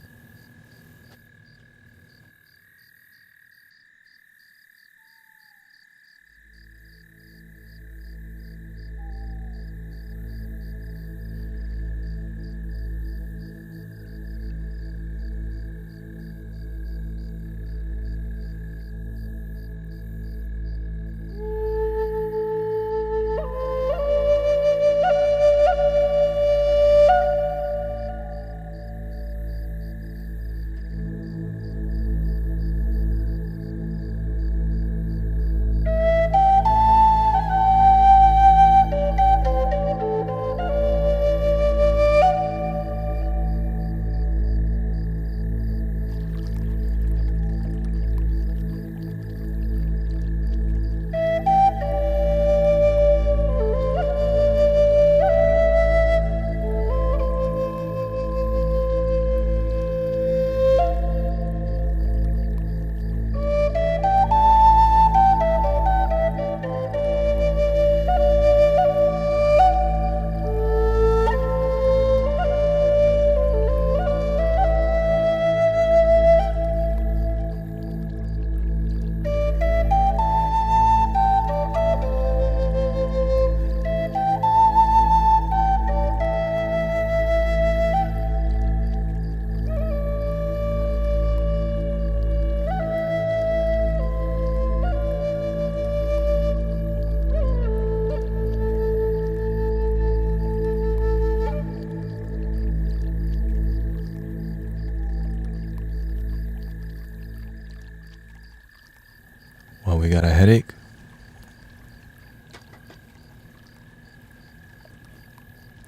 Oh, we got a headache?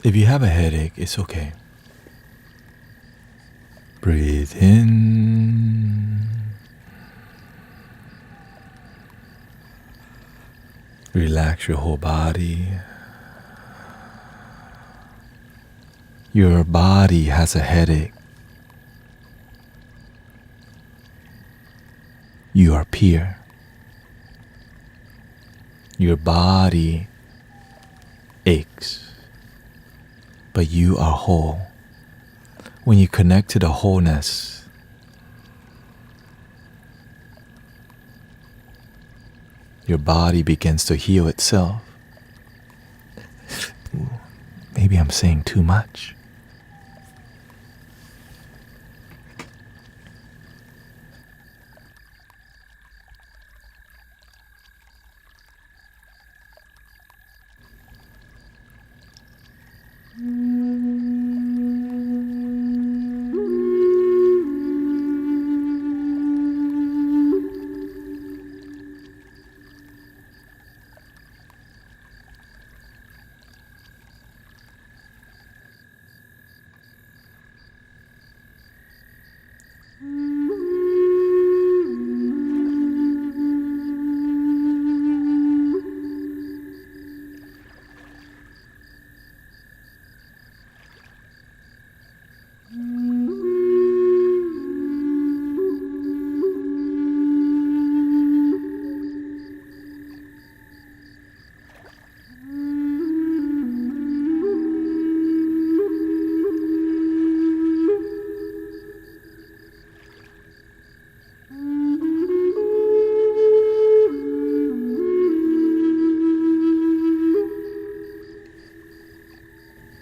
If you have a headache, it's okay. Breathe in. Relax your whole body. Your body has a headache. You are pure. Your body aches, but you are whole. When you connect to the wholeness, your body begins to heal itself. Ooh, maybe I'm saying too much.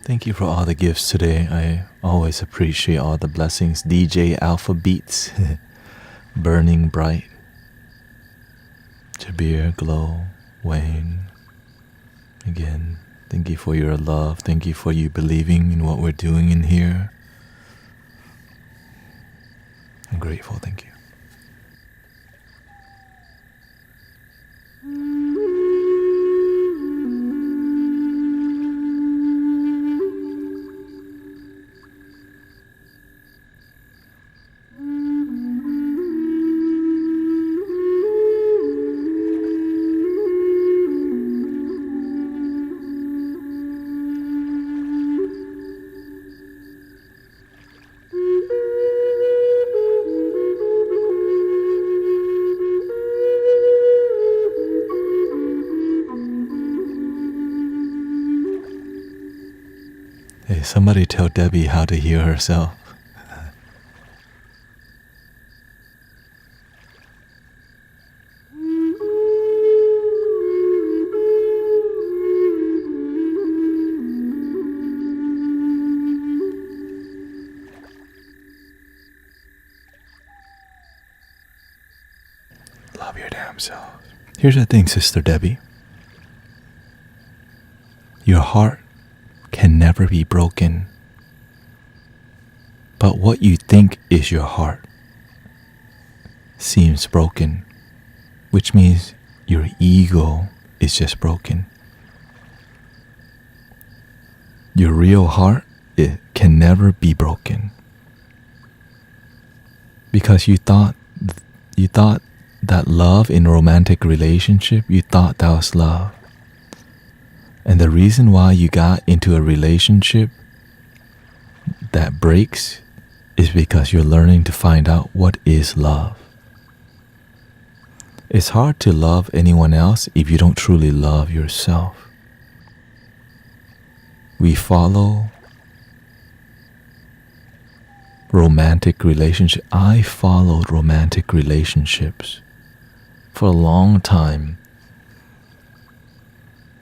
Thank you for all the gifts today. I always appreciate all the blessings. DJ Alpha Beats, Burning Bright, Jabir, Glow, Wayne. Again, thank you for your love. Thank you for you believing in what we're doing in here. I'm grateful. Thank you. Hey, somebody tell Debbie how to hear herself. Love your damn self. Here's the thing, Sister Debbie. Your heart can never be broken, but what you think is your heart seems broken, which means your ego is just broken. Your real heart, it can never be broken, because you thought that love in a romantic relationship, you thought that was love. And the reason why you got into a relationship that breaks is because you're learning to find out what is love. It's hard to love anyone else if you don't truly love yourself. We follow romantic relationships. I followed romantic relationships for a long time.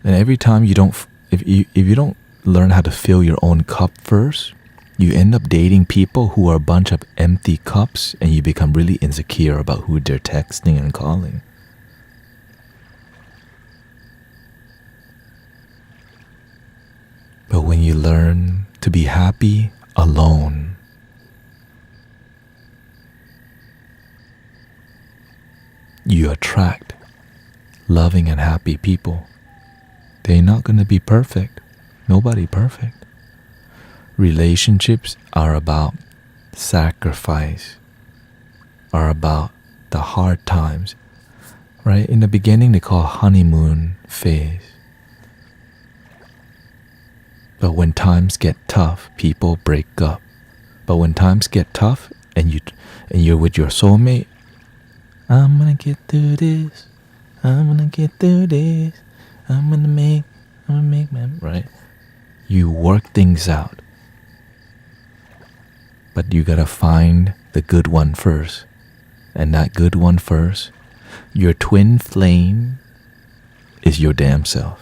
And every time if you don't learn how to fill your own cup first, you end up dating people who are a bunch of empty cups, and you become really insecure about who they're texting and calling. But when you learn to be happy alone, you attract loving and happy people. They're not going to be perfect. Nobody perfect. Relationships are about sacrifice, are about the hard times, right? In the beginning, they call honeymoon phase. But when times get tough, people break up. But when times get tough and you're with your soulmate, I'm gonna get through this. I'm gonna get through this. I'm gonna make man, right? You work things out. But you gotta find the good one first. And that good one first, your twin flame, is your damn self.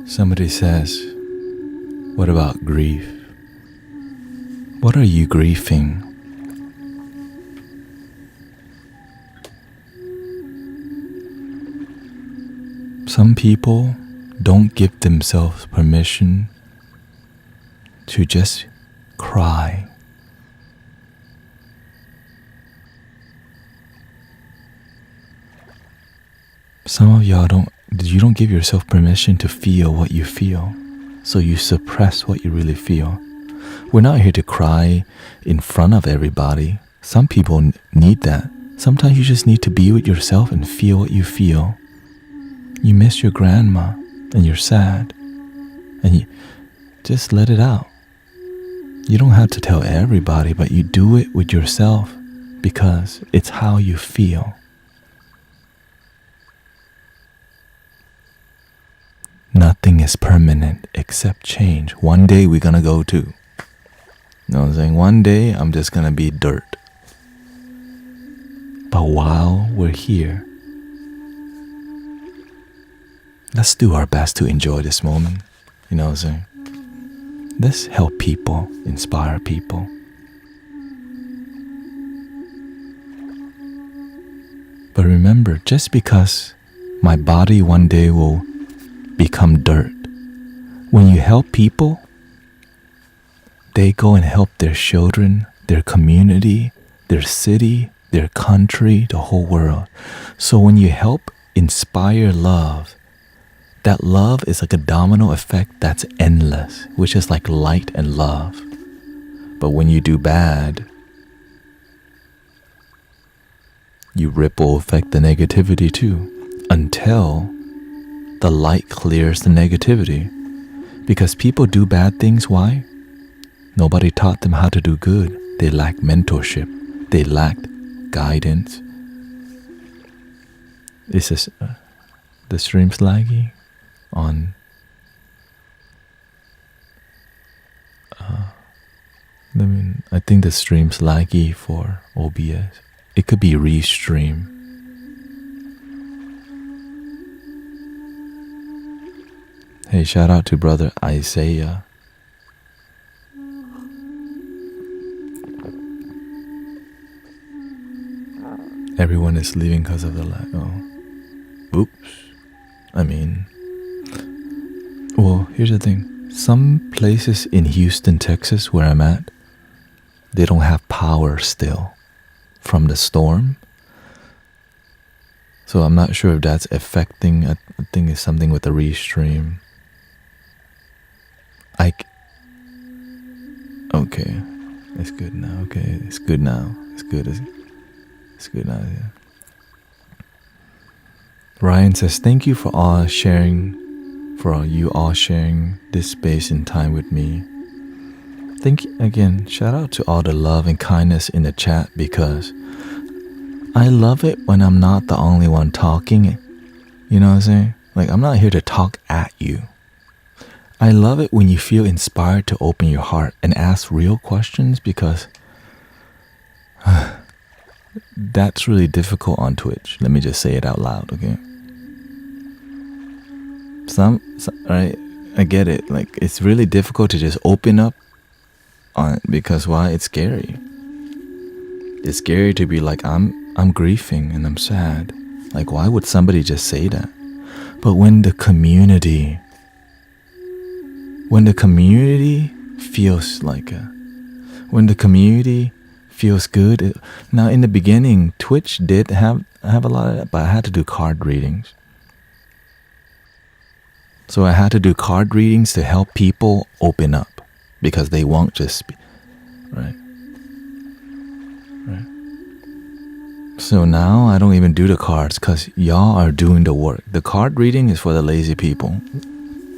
Somebody says, what about grief? What are you grieving? Some people don't give themselves permission to just cry. Some of y'all you don't give yourself permission to feel what you feel, so you suppress what you really feel. We're not here to cry in front of everybody. Some people need that. Sometimes you just need to be with yourself and feel what you feel. You miss your grandma and you're sad, and you just let it out. You don't have to tell everybody, but you do it with yourself because it's how you feel. Nothing is permanent except change. One day we're gonna go too. You know what I'm saying? One day I'm just gonna be dirt. But while we're here, let's do our best to enjoy this moment. You know what I'm saying? Let's help people, inspire people. But remember, just because my body one day will become dirt, when you help people, they go and help their children, their community, their city, their country, the whole world. So when you help inspire love, that love is like a domino effect that's endless, which is like light and love. But when you do bad, you ripple effect the negativity too, until the light clears the negativity. Because people do bad things, why? Nobody taught them how to do good. They lacked mentorship. They lacked guidance. Is this the stream's laggy on? I think the stream's laggy for OBS. It could be restream. Hey, shout out to brother Isaiah. everyone is leaving because of the lack. Oh, oops. I mean, well, here's the thing. Some places in Houston, Texas, where I'm at, they don't have power still from the storm. So I'm not sure if that's affecting. I think it's something with the restream. Okay, it's good now. Okay, it's good now. It's good. It's good now. Yeah. Ryan says, "Thank you for you all sharing this space and time with me." Thank you again. Shout out to all the love and kindness in the chat, because I love it when I'm not the only one talking. You know what I'm saying? Like, I'm not here to talk at you. I love it when you feel inspired to open your heart and ask real questions, because that's really difficult on Twitch. Let me just say it out loud, okay? Right? I get it. Like, it's really difficult to just open up on it, because why? It's scary. It's scary to be like, I'm grieving and I'm sad. Like, why would somebody just say that? But when the community feels like when the community feels good. Now, in the beginning, Twitch did have a lot of that, but I had to do card readings. So I had to do card readings to help people open up, because they won't just speak. Right. So now I don't even do the cards, because y'all are doing the work. The card reading is for the lazy people.